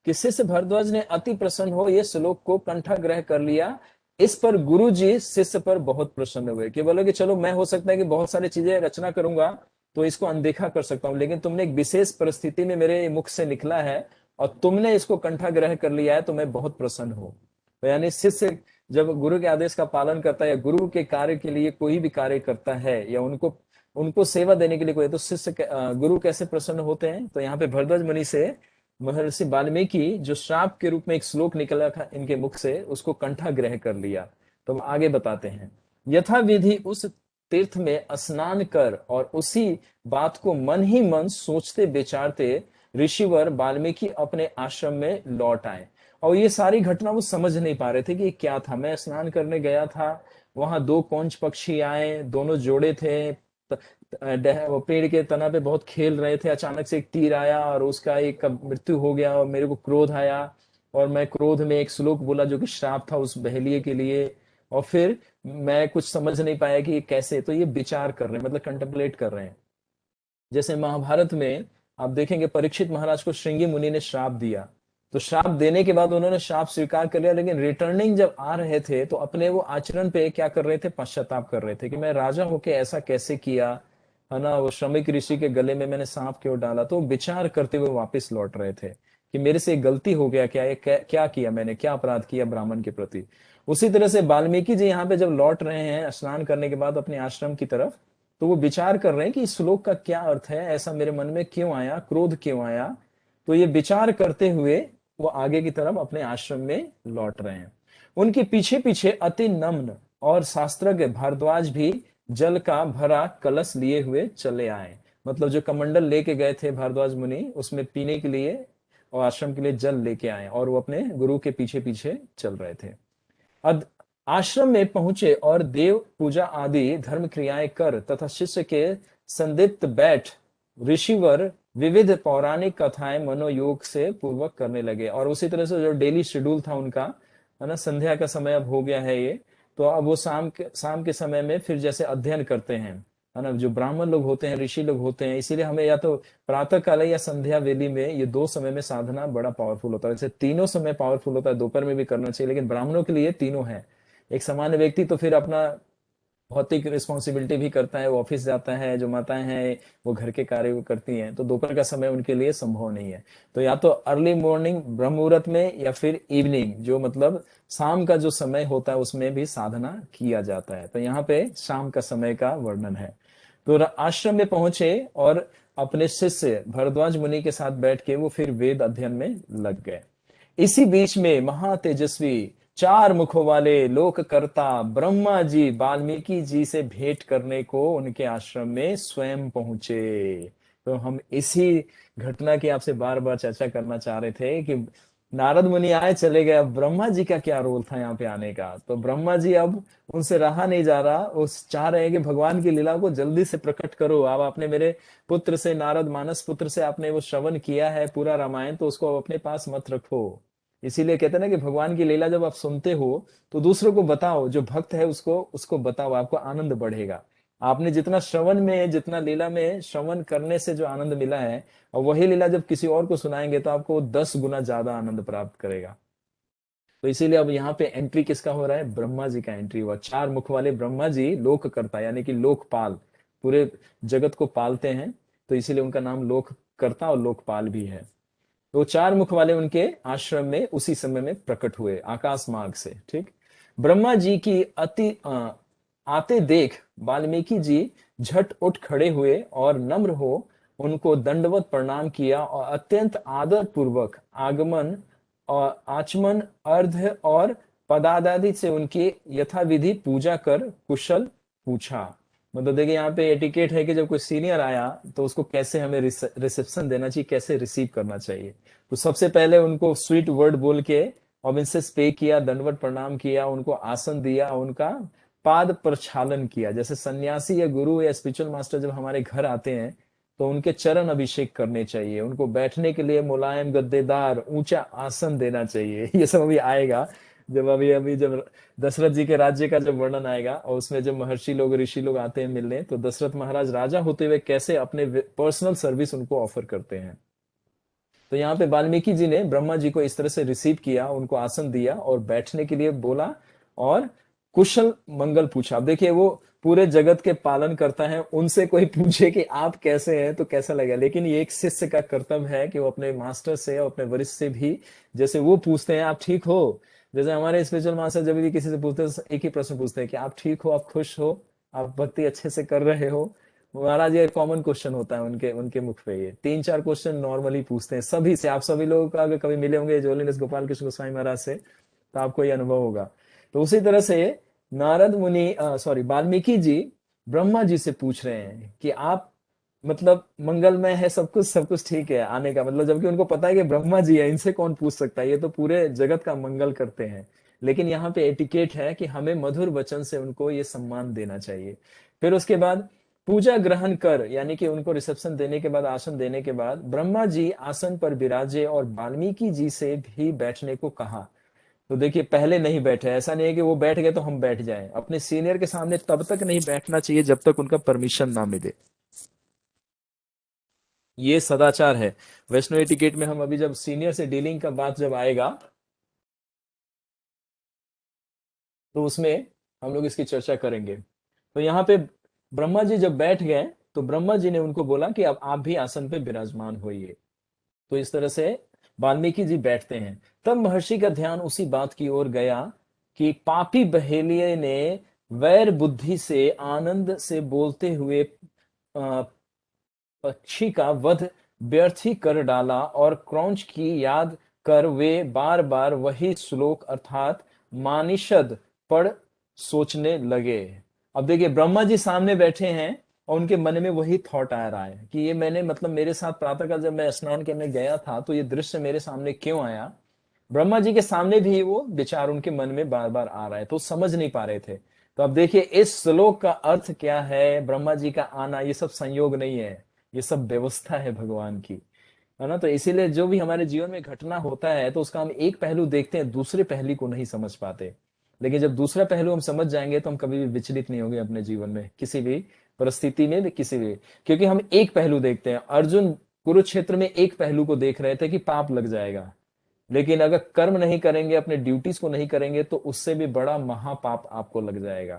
Speaker 3: कि शिष्य भारद्वाज ने अति प्रसन्न हो ये श्लोक को कंठाग्रह कर लिया। इस पर गुरु जी शिष्य पर बहुत प्रसन्न हुए कि बोले कि चलो, मैं हो सकता है कि बहुत सारी चीजें रचना करूंगा तो इसको अनदेखा कर सकता हूं, लेकिन तुमने एक विशेष परिस्थिति में मेरे मुख से निकला है और तुमने इसको कंठाग्रह कर लिया है, तो मैं बहुत प्रसन्न हूं। तो यानी शिष्य जब गुरु के आदेश का पालन करता है या गुरु के कार्य के लिए कोई भी कार्य करता है या उनको उनको सेवा देने के लिए कोई, तो शिष्य गुरु कैसे प्रसन्न होते हैं? तो यहाँ पे भरद्वाज मुनि से महर्षि वाल्मीकि जो श्राप के रूप में एक श्लोक निकला था इनके मुख से, उसको कंठाग्रह कर लिया। तो हम आगे बताते हैं। यथा विधि उस तीर्थ में स्नान कर और उसी बात को मन ही मन सोचते विचारते ऋषिवर वाल्मीकि अपने आश्रम में लौट आए। और ये सारी घटना वो समझ नहीं पा रहे थे कि क्या था। मैं स्नान करने गया था, वहां 2 कौंच पक्षी आए, दोनों जोड़े थे, वो पेड़ के तना पे बहुत खेल रहे थे, अचानक से एक तीर आया और उसका एक मृत्यु हो गया और मेरे को क्रोध आया और मैं क्रोध में एक श्लोक बोला जो कि श्राप था उस बहेलिये के लिए। और फिर मैं कुछ समझ नहीं पाया कि ये कैसे। तो ये विचार कर रहे हैं, मतलब कंटेम्पलेट कर रहे हैं। जैसे महाभारत में आप देखेंगे परीक्षित महाराज को श्रृंगी मुनि ने श्राप दिया, तो श्राप देने के बाद उन्होंने श्राप स्वीकार कर लिया, लेकिन रिटर्निंग जब आ रहे थे तो अपने वो आचरण पे क्या कर रहे थे, पश्चाताप कर रहे थे कि मैं राजा होके ऐसा कैसे किया, है ना, वो श्रमिक ऋषि के गले में मैंने सांप क्यों डाला। तो विचार करते हुए वापस लौट रहे थे कि मेरे से गलती हो गया क्या, ये क्या किया मैंने, क्या अपराध किया ब्राह्मण के प्रति। उसी तरह से वाल्मीकि जी यहाँ पे जब लौट रहे हैं स्नान करने के बाद अपने आश्रम की तरफ, तो वो विचार कर रहे हैं कि इस श्लोक का क्या अर्थ है, ऐसा मेरे मन में क्यों आया, क्रोध क्यों आया। तो ये विचार करते हुए वो आगे की तरफ अपने आश्रम में लौट रहे हैं। उनके पीछे पीछे अति नम्न और शास्त्रज्ञ भारद्वाज भी जल का भरा कलश लिए हुए चले आए। मतलब जो कमंडल लेके गए थे भारद्वाज मुनि, उसमें पीने के लिए और आश्रम के लिए जल लेके आए, और वो अपने गुरु के पीछे पीछे चल रहे थे। आश्रम में पहुंचे और देव पूजा आदि धर्म क्रियाएं कर तथा शिष्य के संदिग्ध बैठ ऋषिवर विविध पौराणिक कथाएं मनोयोग से पूर्वक करने लगे। और उसी तरह से जो डेली शेड्यूल था उनका, है ना, संध्या का समय अब हो गया है ये, तो अब वो शाम के समय में फिर जैसे अध्ययन करते हैं, है ना, जो ब्राह्मण लोग होते हैं, ऋषि लोग होते हैं, इसीलिए हमें या तो प्रातः काल या संध्या वेली में, ये दो समय में साधना बड़ा पावरफुल होता है। जैसे तीनों समय पावरफुल होता है, दोपहर में भी करना चाहिए, लेकिन ब्राह्मणों के लिए तीनों है। एक सामान्य व्यक्ति तो फिर अपना भौतिक रिस्पॉन्सिबिलिटी भी करता है, वो ऑफिस जाता है, जो माताएं हैं वो घर के कार्य करती हैं, तो दोपहर का समय उनके लिए संभव नहीं है। तो या तो अर्ली मॉर्निंग ब्रह्म मुहूर्त में, या फिर इवनिंग जो मतलब शाम का जो समय होता है उसमें भी साधना किया जाता है। तो यहाँ पे शाम का समय का वर्णन है। तो आश्रम में पहुंचे और अपने शिष्य भरद्वाज मुनि के साथ बैठ के वो फिर वेद अध्ययन में लग गए। इसी बीच में महातेजस्वी चार मुखों वाले लोककर्ता ब्रह्मा जी वाल्मीकि जी से भेंट करने को उनके आश्रम में स्वयं पहुंचे। तो हम इसी घटना की आपसे बार बार चर्चा करना चाह रहे थे कि नारद मुनि आए चले गए, अब ब्रह्मा जी का क्या रोल था यहाँ पे आने का। तो ब्रह्मा जी अब उनसे रहा नहीं जा रहा, वो चाह रहे हैं कि भगवान की लीला को जल्दी से प्रकट करो। अब आपने मेरे पुत्र से, नारद मानस पुत्र से आपने वो श्रवण किया है पूरा रामायण, तो उसको अपने पास मत रखो। इसीलिए कहते हैं ना कि भगवान की लीला जब आप सुनते हो तो दूसरों को बताओ, जो भक्त है उसको उसको बताओ, आपको आनंद बढ़ेगा। आपने जितना श्रवण में, जितना लीला में श्रवण करने से जो आनंद मिला है, और वही लीला जब किसी और को सुनाएंगे तो आपको 10 गुना ज्यादा आनंद प्राप्त करेगा। तो इसीलिए अब यहाँ पे एंट्री किसका हो रहा है, ब्रह्मा जी का एंट्री हुआ। चार मुख वाले ब्रह्मा जी लोककर्ता यानी कि लोकपाल, पूरे जगत को पालते हैं, तो इसीलिए उनका नाम लोककर्ता और लोकपाल भी है। तो चार मुख वाले उनके आश्रम में उसी समय में प्रकट हुए आकाश मार्ग से। ठीक, ब्रह्मा जी की आते देख वाल्मीकि जी झट उठ खड़े हुए और नम्र हो उनको दंडवत प्रणाम किया, और अत्यंत आदर पूर्वक आगमन और आचमन अर्घ्य और पदादि से उनकी यथाविधि पूजा कर कुशल पूछा। मतलब देखिए यहाँ पे एटिकेट है कि जब कोई सीनियर आया तो उसको कैसे हमें रिसेप्शन देना चाहिए, कैसे रिसीव करना चाहिए। तो सबसे पहले उनको स्वीट वर्ड बोल के ऑबिसेस पे किया, दंडवत प्रणाम किया, उनको आसन दिया, उनका पाद प्रक्षालन किया। जैसे सन्यासी या गुरु या स्पिरिचुअल मास्टर जब हमारे घर आते हैं तो उनके चरण अभिषेक करने चाहिए, उनको बैठने के लिए मुलायम गद्देदार ऊंचा आसन देना चाहिए। ये सब अभी आएगा जब अभी जब दशरथ जी के राज्य का जब वर्णन आएगा, और उसमें जब महर्षि लोग, ऋषि लोग आते हैं मिलने, तो दशरथ महाराज राजा होते हुए कैसे अपने पर्सनल सर्विस उनको ऑफर करते हैं। तो यहाँ पे वाल्मीकि जी ने ब्रह्मा जी को इस तरह से रिसीव किया, उनको आसन दिया और बैठने के लिए बोला और कुशल मंगल पूछा। अब देखिए वो पूरे जगत के पालन करता है, उनसे कोई पूछे कि आप कैसे हैं तो कैसा लगेगा। लेकिन ये एक शिष्य का कर्तव्य है कि वो अपने मास्टर से और अपने वरिष्ठ से भी, जैसे वो पूछते हैं आप ठीक हो, जैसे हमारे स्पिरिचुअल मास्टर जब भी किसी से पूछते हैं एक ही प्रश्न पूछते हैं कि आप ठीक हो, आप खुश हो, आप भक्ति अच्छे से कर रहे हो। महाराज ये कॉमन क्वेश्चन होता है उनके उनके मुख पे, ये 3-4 क्वेश्चन नॉर्मली पूछते हैं सभी से। आप सभी लोगों का अगर कभी मिले होंगे जोलीनस गोपाल कृष्ण गोस्वामी महाराज से, तो आपको ये अनुभव होगा। तो उसी तरह से नारद मुनि वाल्मीकि जी ब्रह्मा जी से पूछ रहे हैं कि आप मतलब मंगलमय है, सब कुछ ठीक है आने का मतलब, जबकि उनको पता है कि ब्रह्मा जी है, इनसे कौन पूछ सकता है, ये तो पूरे जगत का मंगल करते हैं। लेकिन यहाँ पे एटिकेट है कि हमें मधुर वचन से उनको ये सम्मान देना चाहिए। फिर उसके बाद पूजा ग्रहण कर, यानी कि उनको रिसेप्शन देने के बाद, आसन देने के बाद ब्रह्मा जी आसन पर विराजे और वाल्मीकि जी से भी बैठने को कहा। तो देखिए पहले नहीं बैठे, ऐसा नहीं है कि वो बैठ गए तो हम बैठ जाएं। अपने सीनियर के सामने तब तक नहीं बैठना चाहिए जब तक उनका परमिशन ना मिले। ये सदाचार है। वैष्णव एटिकेट में हम अभी जब सीनियर से डीलिंग का बात जब आएगा तो उसमें हम लोग इसकी चर्चा करेंगे। तो यहाँ पे ब्रह्मा जी जब बैठ गए तो ब्रह्मा जी ने उनको बोला कि अब आप भी आसन पे विराजमान होइए। तो इस तरह से वाल्मीकि जी बैठते हैं। तब महर्षि का ध्यान उसी बात की ओर गया कि पापी बहेलिये ने वैर बुद्धि से आनंद से बोलते हुए पक्षी का वध व्यर्थ ही कर डाला और क्रौंच की याद कर वे बार बार वही श्लोक अर्थात मानिषद पढ़ सोचने लगे। अब देखिए ब्रह्मा जी सामने बैठे हैं और उनके मन में वही थॉट आ रहा है कि ये मैंने मतलब मेरे साथ प्रातःकाल जब मैं स्नान करने गया था तो ये दृश्य मेरे सामने क्यों आया। ब्रह्मा जी के सामने भी वो विचार उनके मन में बार बार आ रहा है तो समझ नहीं पा रहे थे। तो अब देखिए इस श्लोक का अर्थ क्या है, ब्रह्मा जी का आना ये सब संयोग नहीं है, ये सब व्यवस्था है भगवान की, है ना। तो इसीलिए जो भी हमारे जीवन में घटना होता है तो उसका हम एक पहलू देखते हैं, दूसरे पहलू को नहीं समझ पाते। लेकिन जब दूसरा पहलू हम समझ जाएंगे तो हम कभी भी विचलित नहीं होंगे अपने जीवन में, किसी भी परिस्थिति में भी, किसी भी, क्योंकि हम एक पहलू देखते हैं। अर्जुन कुरुक्षेत्र में एक पहलू को देख रहे थे कि पाप लग जाएगा, लेकिन अगर कर्म नहीं करेंगे, अपने ड्यूटीज को नहीं करेंगे तो उससे भी बड़ा महापाप आपको लग जाएगा।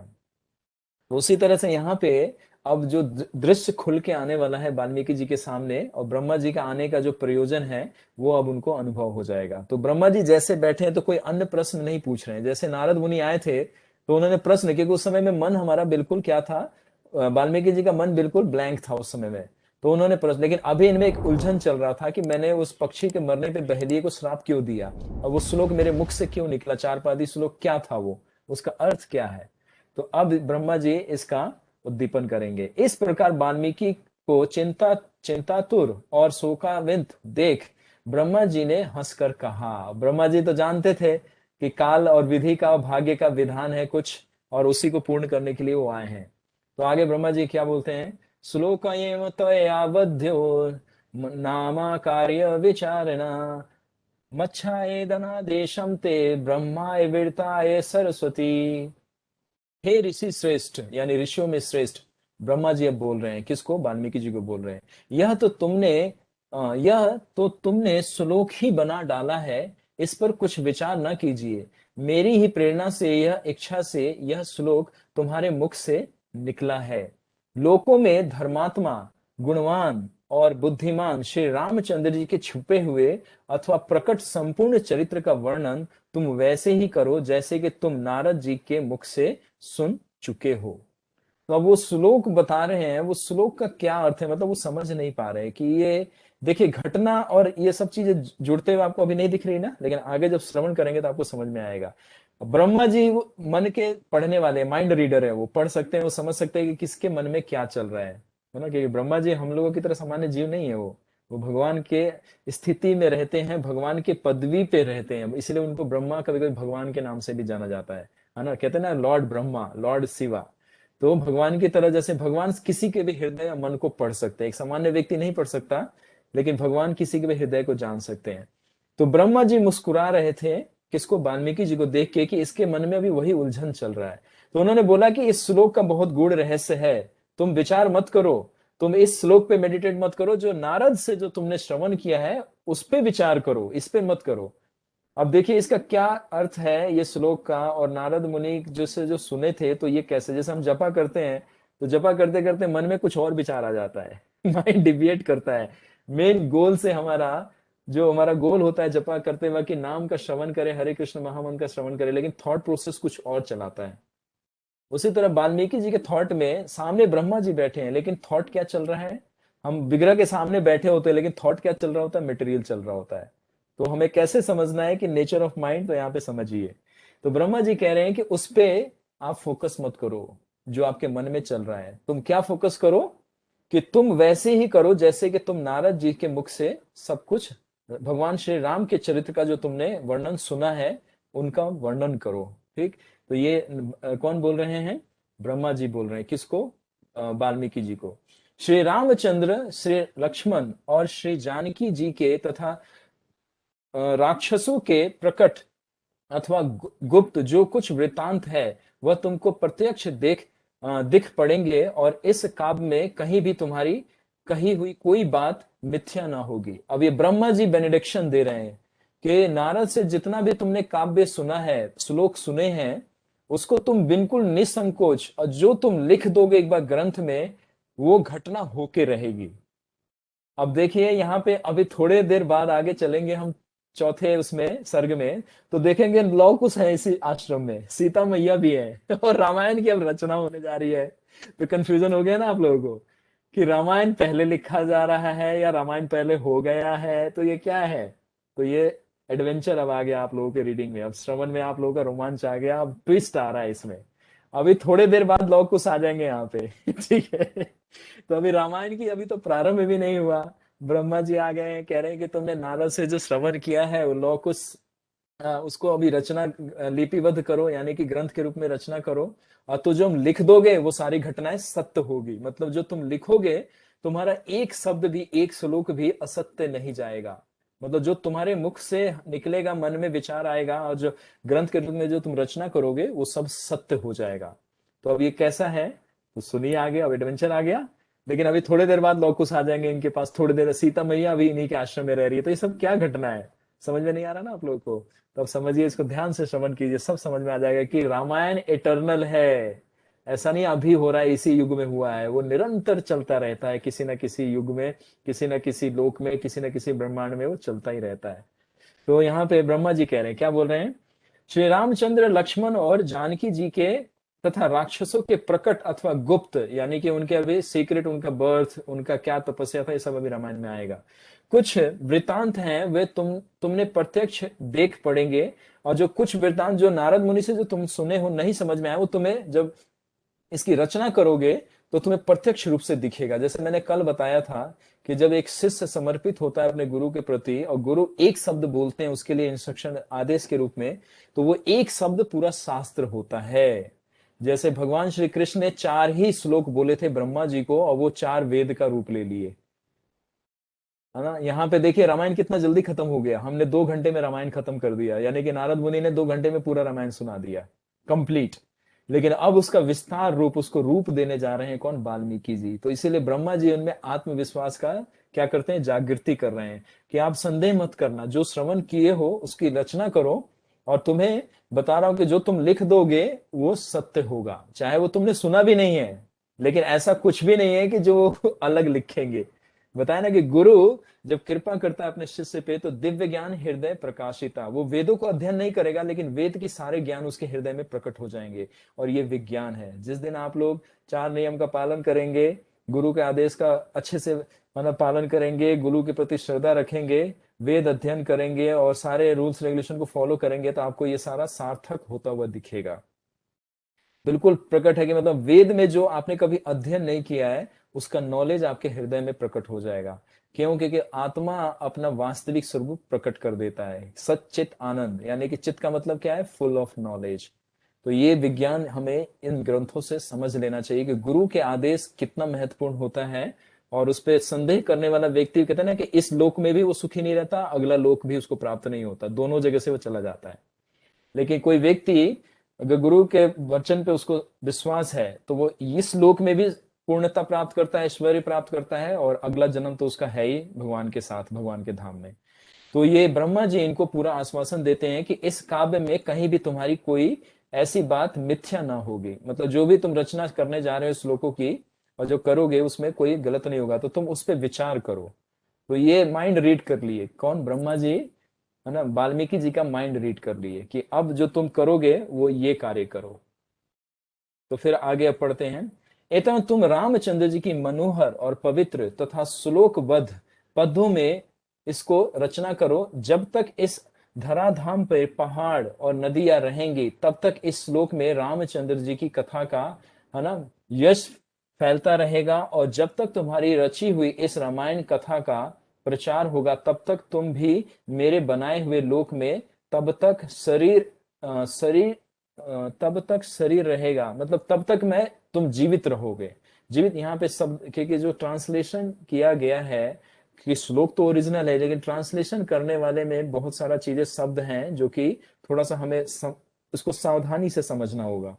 Speaker 3: तो उसी तरह से यहाँ पे अब जो दृश्य खुल के आने वाला है वाल्मीकि जी के सामने और ब्रह्मा जी का आने का जो प्रयोजन है वो अब उनको अनुभव हो जाएगा। तो ब्रह्मा जी जैसे बैठे हैं तो कोई अन्य प्रश्न नहीं पूछ रहे हैं। जैसे नारद मुनि आए थे तो उन्होंने प्रश्न, क्योंकि उस समय में मन हमारा बिल्कुल क्या था, वाल्मीकि जी का मन बिल्कुल ब्लैंक था उस समय में। तो उन्होंने प्रश्न, लेकिन अभी इनमें एक उलझन चल रहा था कि मैंने उस पक्षी के मरने पे बहेलिये को श्राप क्यों दिया और वो श्लोक मेरे मुख से क्यों निकला, चार पादी श्लोक क्या था, वो उसका अर्थ क्या है। तो अब ब्रह्मा जी इसका उद्दीपन करेंगे। इस प्रकार वाल्मीकि को चिंतातुर और शोकाविंत देख ब्रह्मा जी ने हंसकर कहा। ब्रह्मा जी तो जानते थे कि काल और विधि का और भाग्य का विधान है कुछ, और उसी को पूर्ण करने के लिए वो आए हैं। तो आगे ब्रह्मा जी क्या बोलते हैं, श्लोक त्वयावध्यो नामा कार्य विचारणा मच्छाएदनादेशम ते ब्रह्माय विरताय सरस्वती। हे ऋषि श्रेष्ठ, यानी ऋषियों में श्रेष्ठ ब्रह्मा जी अब बोल रहे हैं, किसको, वाल्मीकि जी को बोल रहे हैं। यह तो तुमने श्लोक ही बना डाला है, इस पर कुछ विचार न कीजिए। मेरी ही प्रेरणा से, यह इच्छा से यह श्लोक तुम्हारे मुख से निकला है। लोकों में धर्मात्मा, गुणवान और बुद्धिमान श्री रामचंद्र जी के छुपे हुए अथवा प्रकट संपूर्ण चरित्र का वर्णन तुम वैसे ही करो जैसे कि तुम नारद जी के मुख से सुन चुके हो। तो अब वो श्लोक बता रहे हैं, वो श्लोक का क्या अर्थ है, मतलब वो समझ नहीं पा रहे कि ये देखिए घटना और ये सब चीजें जुड़ते हुए आपको अभी नहीं दिख रही ना, लेकिन आगे जब श्रवण करेंगे तो आपको समझ में आएगा। ब्रह्मा जी मन के पढ़ने वाले, माइंड रीडर है, वो पढ़ सकते हैं, वो समझ सकते हैं कि किसके मन में क्या चल रहा है ना। क्योंकि ब्रह्मा जी हम लोगों की तरह सामान्य जीव नहीं है, वो भगवान के स्थिति में रहते हैं, भगवान के पदवी पे रहते हैं, इसलिए उनको ब्रह्मा कभी कभी भगवान के नाम से भी जाना जाता है ना। कहते हैं ना लॉर्ड ब्रह्मा, लॉर्ड शिवा। तो भगवान की तरह, जैसे भगवान किसी के भी हृदय या मन को पढ़ सकते हैं, एक सामान्य व्यक्ति नहीं पढ़ सकता, लेकिन भगवान किसी के भी हृदय को जान सकते हैं। तो ब्रह्मा जी मुस्कुरा रहे थे किसको, वाल्मीकि जी को देख के कि इसके मन में अभी वही उलझन चल रहा है। तो उन्होंने बोला कि इस श्लोक का बहुत गूढ़ रहस्य है, तुम विचार मत करो, तुम इस श्लोक पे मेडिटेट मत करो, जो नारद से जो तुमने श्रवण किया है उस पे विचार करो, इस पे मत करो। अब देखिए इसका क्या अर्थ है ये श्लोक का, और नारद मुनि जो सुने थे तो ये कैसे, जैसे हम जपा करते हैं तो जपा करते करते मन में कुछ और विचार आ जाता है माइंड डिविएट करता है मेन गोल से। हमारा जो हमारा गोल होता है जपा करते वक्त कि नाम का श्रवण करे, हरे कृष्ण महामंत्र का श्रवण करे, लेकिन थॉट प्रोसेस कुछ और चलाता है। उसी तरह वाल्मीकि जी के थॉट में सामने ब्रह्मा जी बैठे हैं, लेकिन थॉट क्या चल रहा है, हम विग्रह के सामने बैठे होते हैं लेकिन थॉट क्या चल रहा होता है, मटेरियल चल रहा होता है। तो हमें कैसे समझना है कि नेचर ऑफ माइंड, तो यहाँ पे समझिए। तो ब्रह्मा जी कह रहे हैं कि उस पे आप फोकस मत करो जो आपके मन में चल रहा है, तुम क्या फोकस करो कि तुम वैसे ही करो जैसे कि तुम नारद जी के मुख से सब कुछ भगवान श्री राम के चरित्र का जो तुमने वर्णन सुना है उनका वर्णन करो। ठीक, तो ये कौन बोल रहे हैं, ब्रह्मा जी बोल रहे हैं, किसको, वाल्मीकि जी को। श्री रामचंद्र, श्री लक्ष्मण और श्री जानकी जी के तथा राक्षसों के प्रकट अथवा गुप्त जो कुछ वृतांत है वह तुमको प्रत्यक्ष दिख पड़ेंगे, और इस काव्य में कहीं भी तुम्हारी कही हुई कोई बात मिथ्या ना होगी। अब ये ब्रह्मा जी बेनेडिक्शन दे रहे हैं कि नारद से जितना भी तुमने काव्य सुना है, श्लोक सुने हैं, उसको तुम बिल्कुल निसंकोच, और जो तुम लिख दोगे एक बार ग्रंथ में, वो घटना होके रहेगी। अब देखिए यहाँ पे अभी थोड़े देर बाद आगे चलेंगे हम चौथे उसमें सर्ग में, तो देखेंगे लौ कुश है इसी आश्रम में, सीता मैया भी है और रामायण की अब रचना होने जा रही है। तो कंफ्यूजन हो गया ना आप लोगों को कि रामायण पहले लिखा जा रहा है या रामायण पहले हो गया है, तो ये क्या है? तो ये एडवेंचर अब आ गया आप लोगों के रीडिंग में, अब श्रवण में आप लोगों का रोमांच आ गया, अब ट्विस्ट आ रहा है इसमें। अभी थोड़े देर बाद लौ कुश आ जाएंगे यहाँ पे ठीक है। तो अभी रामायण की अभी तो प्रारंभ भी नहीं हुआ, ब्रह्मा जी आ गए हैं, कह रहे हैं कि तुमने नारद से जो श्रवण किया है वो लौ कुश, उसको अभी रचना, लिपिबद्ध करो, यानी कि ग्रंथ के रूप में रचना करो, और तो जो हम लिख दोगे वो सारी घटनाएं सत्य होगी। मतलब जो तुम लिखोगे, तुम्हारा एक शब्द भी, एक श्लोक भी असत्य नहीं जाएगा। मतलब जो तुम्हारे मुख से निकलेगा, मन में विचार आएगा, और जो ग्रंथ के रूप में जो तुम रचना करोगे, वो सब सत्य हो जाएगा। तो अब ये कैसा है, तो सुनिए आगे, अब एडवेंचर आ गया। लेकिन अभी थोड़ी देर बाद लौ कुश आ जाएंगे इनके पास, थोड़ी देर सीता मैया अभी इन्हीं के आश्रम में रह रही है। तो ये सब क्या घटना है, समझ में नहीं आ रहा ना आप लोगों को? तो अब समझिए, इसको ध्यान से श्रवण कीजिए, सब समझ में आ जाएगा कि रामायण इटर्नल है। ऐसा नहीं अभी हो रहा है, इसी युग में हुआ है, वो निरंतर चलता रहता है, किसी न किसी युग में, किसी न किसी लोक में, किसी न किसी ब्रह्मांड में वो चलता ही रहता है। तो यहाँ पे ब्रह्मा जी कह रहे हैं, क्या बोल रहे हैं? श्री रामचंद्र, लक्ष्मण और जानकी जी के तथा राक्षसों के प्रकट अथवा गुप्त, यानी कि उनके अभी सीक्रेट, उनका बर्थ, उनका क्या तपस्या था, ये सब अभी रामायण में आएगा। कुछ वृतांत हैं वे तुमने प्रत्यक्ष देख पड़ेंगे, और जो कुछ वृतांत जो नारद मुनि से जो तुम सुने हो, नहीं समझ में आया, वो तुम्हें जब इसकी रचना करोगे तो तुम्हें प्रत्यक्ष रूप से दिखेगा। जैसे मैंने कल बताया था कि जब एक शिष्य समर्पित होता है अपने गुरु के प्रति, और गुरु एक शब्द बोलते हैं उसके लिए इंस्ट्रक्शन, आदेश के रूप में, तो वो एक शब्द पूरा शास्त्र होता है। जैसे भगवान श्री कृष्ण ने 4 ही श्लोक बोले थे ब्रह्मा जी को, और वो 4 वेद का रूप ले लिए, है ना। यहाँ पे देखिए रामायण कितना जल्दी खत्म हो गया, हमने 2 घंटे में रामायण खत्म कर दिया, यानी कि नारद मुनि ने 2 घंटे में पूरा रामायण सुना दिया, कंप्लीट। लेकिन अब उसका विस्तार रूप, उसको रूप देने जा रहे हैं कौन? वाल्मीकि जी। तो इसीलिए ब्रह्मा जी उनमें आत्मविश्वास का क्या करते हैं? जागृति कर रहे हैं कि आप संदेह मत करना, जो श्रवण किए हो उसकी रचना करो, और तुम्हें बता रहा हूं कि जो तुम लिख दोगे वो सत्य होगा, चाहे वो तुमने सुना भी नहीं है। लेकिन ऐसा कुछ भी नहीं है कि जो अलग लिखेंगे। बताया ना कि गुरु जब कृपा करता है अपने शिष्य पे, तो दिव्य ज्ञान हृदय प्रकाशिता, वो वेदों को अध्ययन नहीं करेगा, लेकिन वेद के सारे ज्ञान उसके हृदय में प्रकट हो जाएंगे। और ये विज्ञान है। जिस दिन आप लोग 4 नियम का पालन करेंगे, गुरु के आदेश का अच्छे से मतलब पालन करेंगे, गुरु के प्रति श्रद्धा रखेंगे, वेद अध्ययन करेंगे, और सारे रूल्स रेगुलेशन को फॉलो करेंगे, तो आपको ये सारा सार्थक होता हुआ दिखेगा। बिल्कुल प्रकट है कि मतलब वेद में जो आपने कभी अध्ययन नहीं किया है, उसका नॉलेज आपके हृदय में प्रकट हो जाएगा। क्यों? क्योंकि आत्मा अपना वास्तविक स्वरूप प्रकट कर देता है, सच्चित आनंद, यानी कि चित्त का मतलब क्या है? Full of knowledge. तो ये विज्ञान हमें इन ग्रंथों से समझ लेना चाहिए कि गुरु के आदेश कितना महत्वपूर्ण होता है। और उस पर संदेह करने वाला व्यक्ति, कहते हैं ना कि इस लोक में भी वो सुखी नहीं रहता, अगला लोक भी उसको प्राप्त नहीं होता, दोनों जगह से वो चला जाता है। लेकिन कोई व्यक्ति अगर गुरु के वचन पे उसको विश्वास है, तो वो इस लोक में भी पूर्णता प्राप्त करता है, ऐश्वर्य प्राप्त करता है, और अगला जन्म तो उसका है ही भगवान के साथ, भगवान के धाम में। तो ये ब्रह्मा जी इनको पूरा आश्वासन देते हैं कि इस काव्य में कहीं भी तुम्हारी कोई ऐसी बात मिथ्या ना होगी। मतलब जो भी तुम रचना करने जा रहे हो श्लोकों की, और जो करोगे उसमें कोई गलत नहीं होगा, तो तुम उस पर विचार करो। तो ये माइंड रीड कर लिए कौन? ब्रह्मा जी, है ना, वाल्मीकि जी का माइंड रीड कर लिए कि अब जो तुम करोगे वो ये कार्य करो। तो फिर आगे अब पढ़ते हैं। एतम तुम रामचंद्र जी की मनोहर और पवित्र तथा श्लोकबद्ध पदों में इसको रचना करो। जब तक इस धराधाम पर पहाड़ और नदियां रहेंगी, तब तक इस श्लोक में रामचंद्र जी की कथा का, है ना, यश फैलता रहेगा। और जब तक तुम्हारी रची हुई इस रामायण कथा का प्रचार होगा, तब तक तुम भी मेरे बनाए हुए लोक में, तब तक शरीर तब तक शरीर रहेगा, मतलब तब तक मैं, तुम जीवित रहोगे। जीवित यहाँ पे शब्द, क्योंकि जो ट्रांसलेशन किया गया है, कि श्लोक तो ओरिजिनल है, लेकिन ट्रांसलेशन करने वाले में बहुत सारा चीजें, शब्द हैं जो कि थोड़ा सा हमें उसको सावधानी से समझना होगा।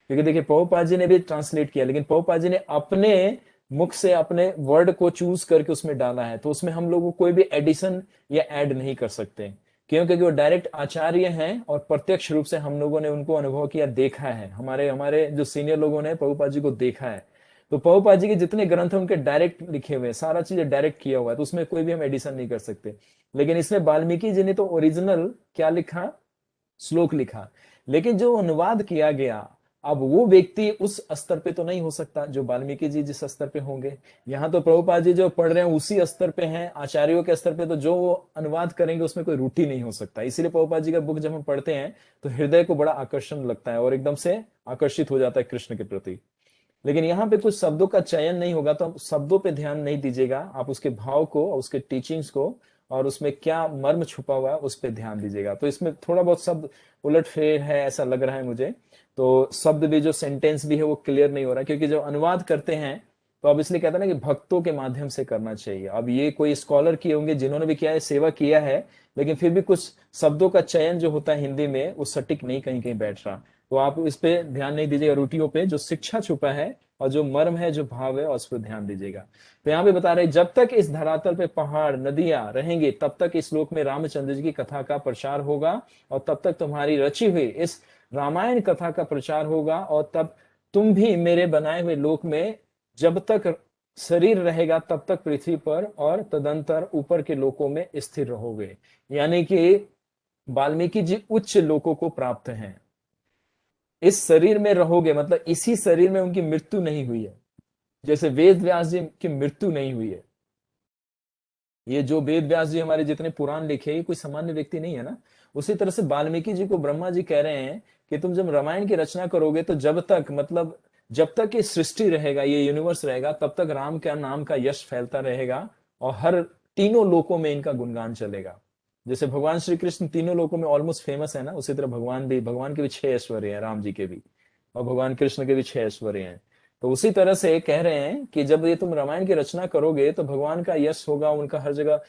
Speaker 3: क्योंकि देखिए प्रभुपाद जी ने भी ट्रांसलेट किया, लेकिन प्रभुपाद जी ने अपने मुख से अपने वर्ड को चूज करके उसमें डाला है, तो उसमें हम लोग कोई भी एडिशन या ऐड नहीं कर सकते, क्योंकि वो डायरेक्ट आचार्य हैं और प्रत्यक्ष रूप से हम लोगों ने उनको अनुभव किया, देखा है। हमारे हमारे जो सीनियर लोगों ने प्रभुपाद जी को देखा है, तो प्रभुपाद जी के जितने ग्रंथ हैं उनके डायरेक्ट लिखे हुए हैं, सारा चीज डायरेक्ट किया हुआ है, तो उसमें कोई भी हम एडिशन नहीं कर सकते। लेकिन इसमें वाल्मीकि जी ने तो ओरिजिनल क्या लिखा, श्लोक लिखा। लेकिन जो अनुवाद किया गया, अब वो व्यक्ति उस स्तर पे तो नहीं हो सकता जो वाल्मीकि जी जिस स्तर पे होंगे। यहाँ तो प्रभुपाद जी जो पढ़ रहे हैं उसी स्तर पे हैं, आचार्यों के स्तर पे, तो जो वो अनुवाद करेंगे उसमें कोई रूटी नहीं हो सकता। इसीलिए प्रभुपाद जी का बुक जब हम पढ़ते हैं तो हृदय को बड़ा आकर्षण लगता है और एकदम से आकर्षित हो जाता है कृष्ण के प्रति। लेकिन यहाँ पे कुछ शब्दों का चयन नहीं होगा, तो आप शब्दों पे ध्यान नहीं दीजिएगा, आप उसके भाव को, उसके टीचिंग्स को, और उसमें क्या मर्म छुपा हुआ है उस पर ध्यान दीजिएगा। तो इसमें थोड़ा बहुत शब्द उलट फेर है ऐसा लग रहा है मुझे, तो शब्द भी, जो सेंटेंस भी है वो क्लियर नहीं हो रहा, क्योंकि जब अनुवाद करते हैं तो अब इसलिए कहते हैं ना कि भक्तों के माध्यम से करना चाहिए। अब ये कोई स्कॉलर किए होंगे जिन्होंने भी किया है, सेवा किया है, लेकिन फिर भी कुछ शब्दों का चयन जो होता है हिंदी में वो सटीक नहीं कहीं कहीं बैठ रहा, तो आप इस पे ध्यान नहीं दीजिएगा, रूटियों पे जो शिक्षा छुपा है और जो मर्म है, जो भाव है, उस पर ध्यान दीजिएगा। तो यहाँ पे बता रहे, जब तक इस धरातल पे पहाड़ नदियां रहेंगे तब तक इस लोक में रामचंद्र जी की कथा का प्रचार होगा, और तब तक तुम्हारी रची हुई इस रामायण कथा का प्रचार होगा, और तब तुम भी मेरे बनाए हुए लोक में जब तक शरीर रहेगा तब तक पृथ्वी पर और तदंतर ऊपर के लोकों में स्थिर रहोगे। यानी कि वाल्मीकि जी उच्च लोकों को प्राप्त हैं, इस शरीर में रहोगे, मतलब इसी शरीर में उनकी मृत्यु नहीं हुई है, जैसे वेद व्यास जी की मृत्यु नहीं हुई है। ये जो वेद व्यास जी हमारे जितने पुराण लिखे, ये कोई सामान्य व्यक्ति नहीं है ना। उसी तरह से वाल्मीकि जी को ब्रह्मा जी कह रहे हैं कि तुम जब रामायण की रचना करोगे तो जब तक, मतलब जब तक ये सृष्टि रहेगा, ये यूनिवर्स रहेगा, तब तक राम का नाम का यश फैलता रहेगा और हर तीनों लोकों में इनका गुणगान चलेगा। जैसे भगवान श्री कृष्ण तीनों लोकों में ऑलमोस्ट फेमस है ना, उसी तरह भगवान के भी 6 ऐश्वर्य हैं, राम जी के भी, और भगवान कृष्ण के भी 6 ऐश्वर्य हैं। तो उसी तरह से कह रहे हैं कि जब ये तुम रामायण की रचना करोगे तो भगवान का यश होगा, उनका हर जगह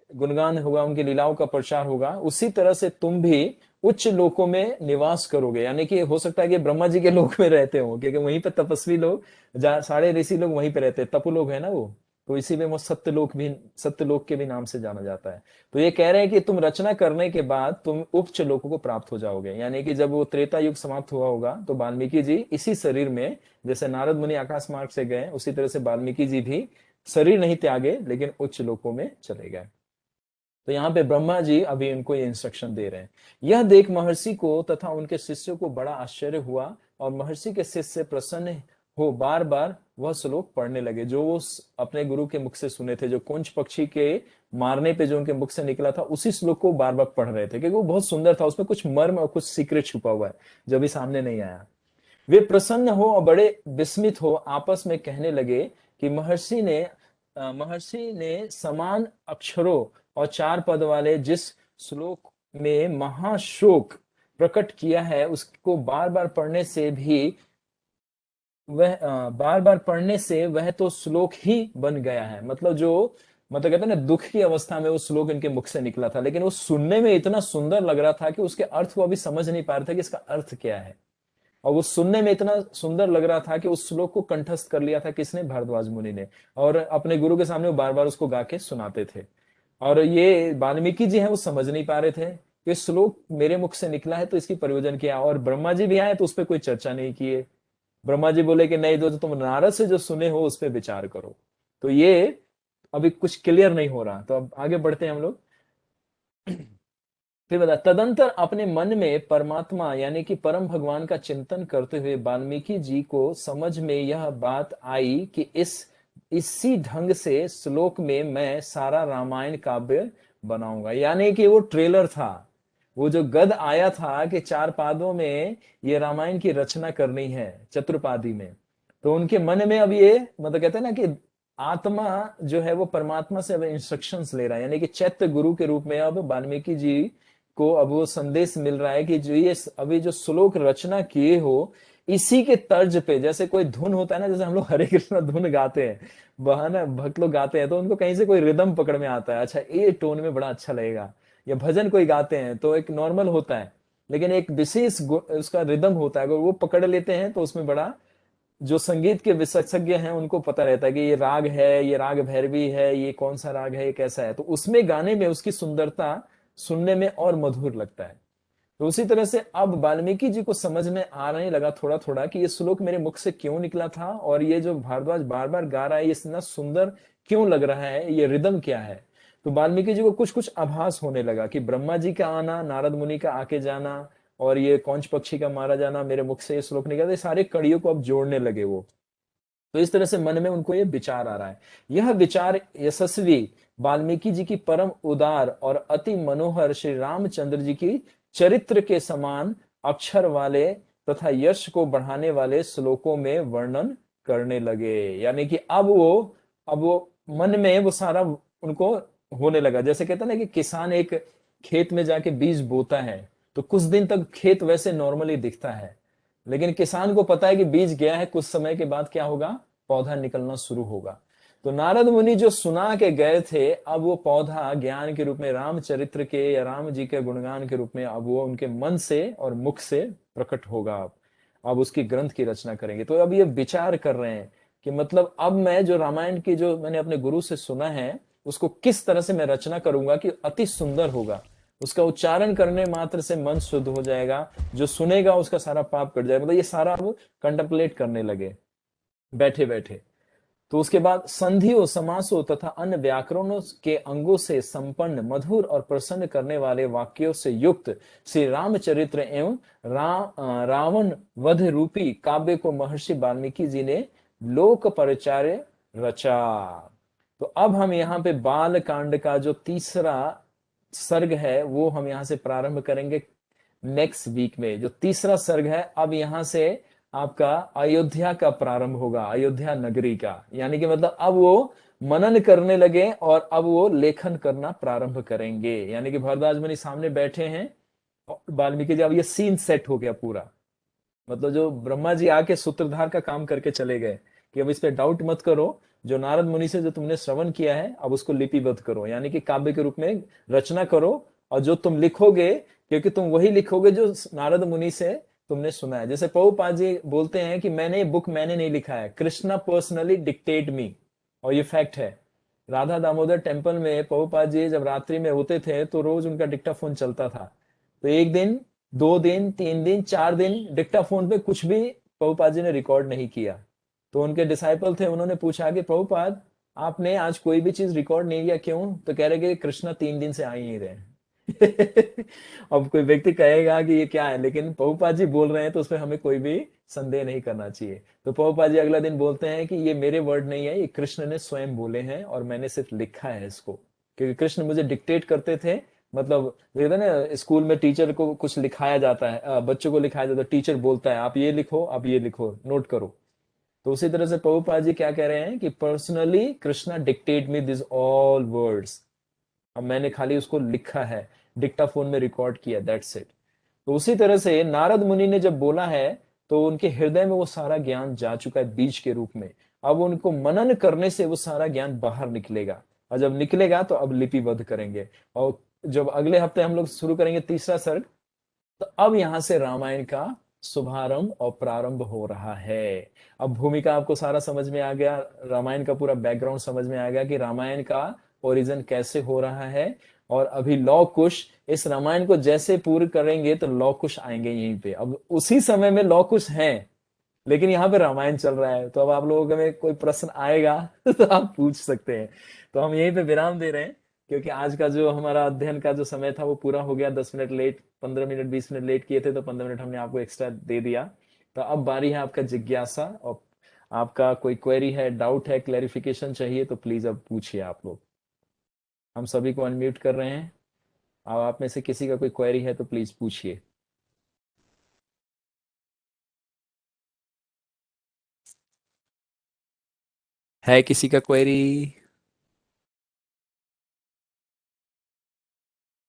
Speaker 3: गुणगान होगा, उनकी लीलाओं का प्रचार होगा। उसी तरह से तुम भी उच्च लोकों में निवास करोगे, यानी कि हो सकता है कि ब्रह्मा जी के लोक में रहते हो, क्योंकि वहीं पे तपस्वी लोग, सारे ऋषि लोग वहीं पे रहते हैं, तपु लोग है ना वो, तो इसी में वो सत्यलोक के भी नाम से जाना जाता है। तो ये कह रहे हैं कि तुम रचना करने के बाद तुम उच्च लोकों को प्राप्त हो जाओगे, यानी कि जब वो त्रेता युग समाप्त हुआ होगा तो वाल्मीकि जी इसी शरीर में, जैसे नारद मुनि आकाश मार्ग से गए, उसी तरह से वाल्मीकि जी भी शरीर नहीं त्यागे लेकिन उच्च लोकों में चले गए। तो यहाँ पे ब्रह्मा जी अभी इनको ये इंस्ट्रक्शन दे रहे हैं। यह देख महर्षि को तथा उनके शिष्यों को बड़ा आश्चर्य हुआ, और महर्षि के शिष्य प्रसन्न हो बार बार वह श्लोक पढ़ने लगे जो वो अपने गुरु के मुख से सुने थे, जो कुंज पक्षी के मारने पे जो उनके मुख से निकला था, उसी श्लोक को बार बार पढ़ रहे थे, क्योंकि वो बहुत सुंदर था, उसमें कुछ मर्म और कुछ सीक्रेट छुपा हुआ है जो अभी सामने नहीं आया। वे प्रसन्न हो और बड़े विस्मित हो आपस में कहने लगे कि महर्षि ने समान अक्षरों और 4 पद वाले जिस श्लोक में महाशोक प्रकट किया है, उसको बार बार पढ़ने से वह तो श्लोक ही बन गया है। मतलब कहते हैं ना, दुख की अवस्था में वो श्लोक इनके मुख से निकला था, लेकिन वो सुनने में इतना सुंदर लग रहा था कि उसके अर्थ को अभी समझ नहीं पा रहे थे कि इसका अर्थ क्या है। और वो सुनने में इतना सुंदर लग रहा था कि उस श्लोक को कंठस्थ कर लिया था किसने, भारद्वाज मुनि ने, और अपने गुरु के सामने वो बार बार उसको गा के सुनाते थे। और ये वाल्मीकि जी हैं, वो समझ नहीं पा रहे थे कि श्लोक मेरे मुख से निकला है तो इसकी प्रयोजन क्या है। और ब्रह्मा जी भी आए तो उस पर कोई चर्चा नहीं किए। ब्रह्मा जी बोले कि नहीं, जो तुम नारद से जो सुने हो उस पर विचार करो। तो ये अभी कुछ क्लियर नहीं हो रहा, तो अब आगे बढ़ते हैं हम लोग। फिर बता, तदंतर अपने मन में परमात्मा यानी कि परम भगवान का चिंतन करते हुए वाल्मीकि जी को समझ में यह बात आई कि इसी ढंग से श्लोक में मैं सारा रामायण काव्य बनाऊंगा। यानी कि वो ट्रेलर था, वो जो गद आया था कि 4 पादों में ये रामायण की रचना करनी है, चतुर्पादी में, तो उनके मन में अब ये, मतलब कहते हैं ना कि आत्मा जो है वो परमात्मा से अब इंस्ट्रक्शंस ले रहा है, यानी कि चैत्य गुरु के रूप में अब वाल्मीकि जी को अब वो संदेश मिल रहा है कि जो ये अभी जो श्लोक रचना किए हो, इसी के तर्ज पे, जैसे कोई धुन होता है ना, जैसे हम लोग हरे कृष्णा धुन गाते हैं, बहाना भक्त लोग गाते हैं, तो उनको कहीं से कोई रिदम पकड़ में आता है, अच्छा ये टोन में बड़ा अच्छा लगेगा। या भजन कोई गाते हैं तो एक नॉर्मल होता है, लेकिन एक विशेष उसका रिदम होता है, अगर वो पकड़ लेते हैं तो उसमें बड़ा जो संगीत के विशेषज्ञ हैं उनको पता रहता है कि ये राग है, ये राग भैरवी है, ये कौन सा राग है, ये कैसा है। तो उसमें गाने में उसकी सुंदरता सुनने में और मधुर लगता है। तो उसी तरह से अब वाल्मीकि जी को समझ में आने लगा थोड़ा थोड़ा कि ये श्लोक मेरे मुख से क्यों निकला था, और ये जो भारद्वाज बार बार गा रहा है ये इतना सुंदर क्यों लग रहा है, ये रिदम क्या है। तो वाल्मीकि जी को कुछ कुछ आभास होने लगा कि ब्रह्मा जी का आना, नारद मुनि का आके जाना, और ये कौंच पक्षी का मारा जाना, मेरे मुख से ये श्लोक निकला, ये सारे कड़ियों को अब जोड़ने लगे वो। तो इस तरह से मन में उनको ये विचार आ रहा है। यह विचार यशस्वी वाल्मीकि जी की परम उदार और अति मनोहर श्री रामचंद्र जी की चरित्र के समान अक्षर वाले तथा यश को बढ़ाने वाले श्लोकों में वर्णन करने लगे। यानी कि अब वो मन में वो सारा उनको होने लगा। जैसे कहते हैं ना कि किसान एक खेत में जाके बीज बोता है तो कुछ दिन तक खेत वैसे नॉर्मली दिखता है, लेकिन किसान को पता है कि बीज गया है, कुछ समय के बाद क्या होगा, पौधा निकलना शुरू होगा। तो नारद मुनि जो सुना के गए थे, अब वो पौधा ज्ञान के रूप में रामचरित्र के या राम जी के गुणगान के रूप में अब वो उनके मन से और मुख से प्रकट होगा। अब उसकी ग्रंथ की रचना करेंगे। तो अब ये विचार कर रहे हैं कि मतलब अब मैं जो रामायण की जो मैंने अपने गुरु से सुना है उसको किस तरह से मैं रचना करूंगा कि अति सुंदर होगा, उसका उच्चारण करने मात्र से मन शुद्ध हो जाएगा, जो सुनेगा उसका सारा पाप कट जाएगा। मतलब ये सारा अब कंटेम्पलेट करने लगे बैठे बैठे। तो उसके बाद संधियों, समासों तथा अन्य व्याकरणों के अंगों से संपन्न मधुर और प्रसन्न करने वाले वाक्यों से युक्त श्री रामचरित्र एवं रावण वध रूपी काव्य को महर्षि वाल्मीकि जी ने लोक परिचार्य रचा। तो अब हम यहाँ पे बाल कांड का जो तीसरा सर्ग है वो हम यहाँ से प्रारंभ करेंगे नेक्स्ट वीक में। जो तीसरा सर्ग है अब यहाँ से आपका अयोध्या का प्रारंभ होगा, अयोध्या नगरी का। यानी कि मतलब अब वो मनन करने लगे और अब वो लेखन करना प्रारंभ करेंगे। यानी कि भरद्वाज मुनि सामने बैठे हैं और वाल्मीकि जी, अब ये सीन सेट हो गया पूरा। मतलब जो ब्रह्मा जी आके सूत्रधार का काम करके चले गए कि अब इस पे डाउट मत करो, जो नारद मुनि से जो तुमने श्रवण किया है अब उसको लिपिबद्ध करो, यानी कि काव्य के रूप में रचना करो। और जो तुम लिखोगे, क्योंकि तुम वही लिखोगे जो नारद मुनि से तुमने सुना है। जैसे प्रभुपाद जी बोलते हैं कि मैंने ये बुक मैंने नहीं लिखा है, कृष्णा पर्सनली डिक्टेट मी, और ये फैक्ट है। राधा दामोदर टेम्पल में प्रभुपाद जी जब रात्रि में होते थे तो रोज उनका डिक्टाफोन चलता था। तो एक दिन, 2 दिन, 3 दिन, 4 दिन डिक्टाफोन पे कुछ भी प्रभुपाद जी ने रिकॉर्ड नहीं किया। तो उनके डिसाइपल थे, उन्होंने पूछा कि प्रभुपाद आपने आज कोई भी चीज रिकॉर्ड नहीं किया, क्यों? तो कह रहे कि कृष्णा 3 दिन से आ ही नहीं रहे। अब कोई व्यक्ति कहेगा कि ये क्या है, लेकिन प्रभुपाद जी बोल रहे हैं तो उसमें हमें कोई भी संदेह नहीं करना चाहिए। तो प्रभुपाद जी अगला दिन बोलते हैं कि ये मेरे वर्ड नहीं है, ये कृष्ण ने स्वयं बोले हैं और मैंने सिर्फ लिखा है इसको, क्योंकि कृष्ण मुझे डिक्टेट करते थे। मतलब देखते हैं ना स्कूल में टीचर को कुछ लिखाया जाता है, बच्चों को लिखाया जाता है, टीचर बोलता है आप ये लिखो, आप ये लिखो, नोट करो। तो उसी तरह से प्रभुपाद जी क्या कह रहे हैं कि personally Krishna dictate me this all words, अब मैंने खाली उसको लिखा है, डिक्टाफोन में रिकॉर्ड किया, दैट्स इट। तो उसी तरह से नारद मुनि ने जब बोला है तो उनके हृदय में वो सारा ज्ञान जा चुका है बीज के रूप में। अब उनको मनन करने से वो सारा ज्ञान बाहर निकलेगा, और जब निकलेगा तो अब लिपिबद्ध करेंगे। और जब अगले हफ्ते हम लोग शुरू करेंगे तीसरा सर्ग, तो अब यहां से रामायण का शुभारंभ और प्रारंभ हो रहा है। अब भूमिका आपको सारा समझ में आ गया, रामायण का पूरा बैकग्राउंड समझ में आ गया कि रामायण का ओरिजिन कैसे हो रहा है। और अभी लौ कुश, इस रामायण को जैसे पूर्ण करेंगे तो लौ कुश आएंगे यहीं पे। अब उसी समय में लौ कुश हैं, लेकिन यहाँ पे रामायण चल रहा है। तो अब आप लोगों में कोई प्रश्न आएगा तो आप पूछ सकते हैं। तो हम यहीं पे विराम दे रहे हैं, क्योंकि आज का जो हमारा अध्ययन का जो समय था वो पूरा हो गया। 10 minute late, 15 minute 20 minute late किए थे तो 15 मिनट हमने आपको एक्स्ट्रा दे दिया। तो अब बारी है आपका जिज्ञासा, और आपका कोई क्वेरी है, डाउट है, क्लैरिफिकेशन चाहिए तो प्लीज अब पूछिए आप लोग। हम सभी को अनम्यूट कर रहे हैं। अब आप में से किसी का कोई क्वेरी है तो प्लीज पूछिए। है किसी का क्वेरी?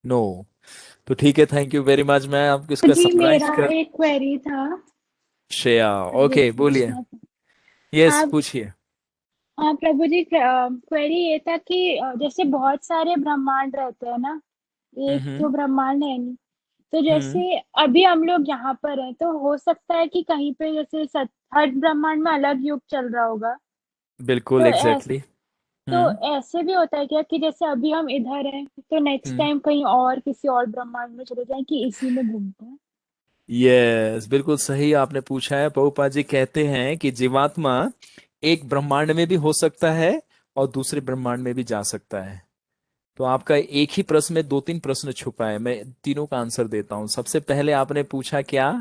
Speaker 3: नो? तो ठीक है, थैंक यू वेरी मच। मैं आपको इसका
Speaker 4: जी
Speaker 3: समराइज
Speaker 4: मेरा
Speaker 3: कर,
Speaker 4: एक क्वेरी था,
Speaker 3: श्रेया,
Speaker 4: मुझे
Speaker 3: ओके बोलिए।
Speaker 4: पूछना था।
Speaker 3: यस
Speaker 4: आप
Speaker 3: पूछिए।
Speaker 4: हाँ प्रभु जी, क्वेरी ये था कि जैसे बहुत सारे ब्रह्मांड रहते हैं ना, एक
Speaker 3: हम्म।
Speaker 4: जो ब्रह्मांड है नहीं, तो जैसे अभी हम लोग यहाँ पर हैं, तो हो सकता है कि कहीं पे जैसे हर ब्रह्मांड में अलग युग चल रहा होगा।
Speaker 3: बिल्कुल
Speaker 4: तो
Speaker 3: एग्जैक्टली
Speaker 4: तो
Speaker 3: हम्म
Speaker 4: ऐसे भी होता है क्या कि जैसे अभी हम इधर हैं, तो नेक्स्ट
Speaker 3: हम्म
Speaker 4: टाइम कहीं और किसी और ब्रह्मांड में चले जाएं कि इसी में घूमते हैं?
Speaker 3: यस बिल्कुल सही आपने पूछा है। प्रभुपाद जी कहते हैं कि जीवात्मा एक ब्रह्मांड में भी हो सकता है और दूसरे ब्रह्मांड में भी जा सकता है। तो आपका एक ही प्रश्न में दो तीन प्रश्न छुपा है, मैं तीनों का आंसर देता हूं। सबसे पहले आपने पूछा क्या?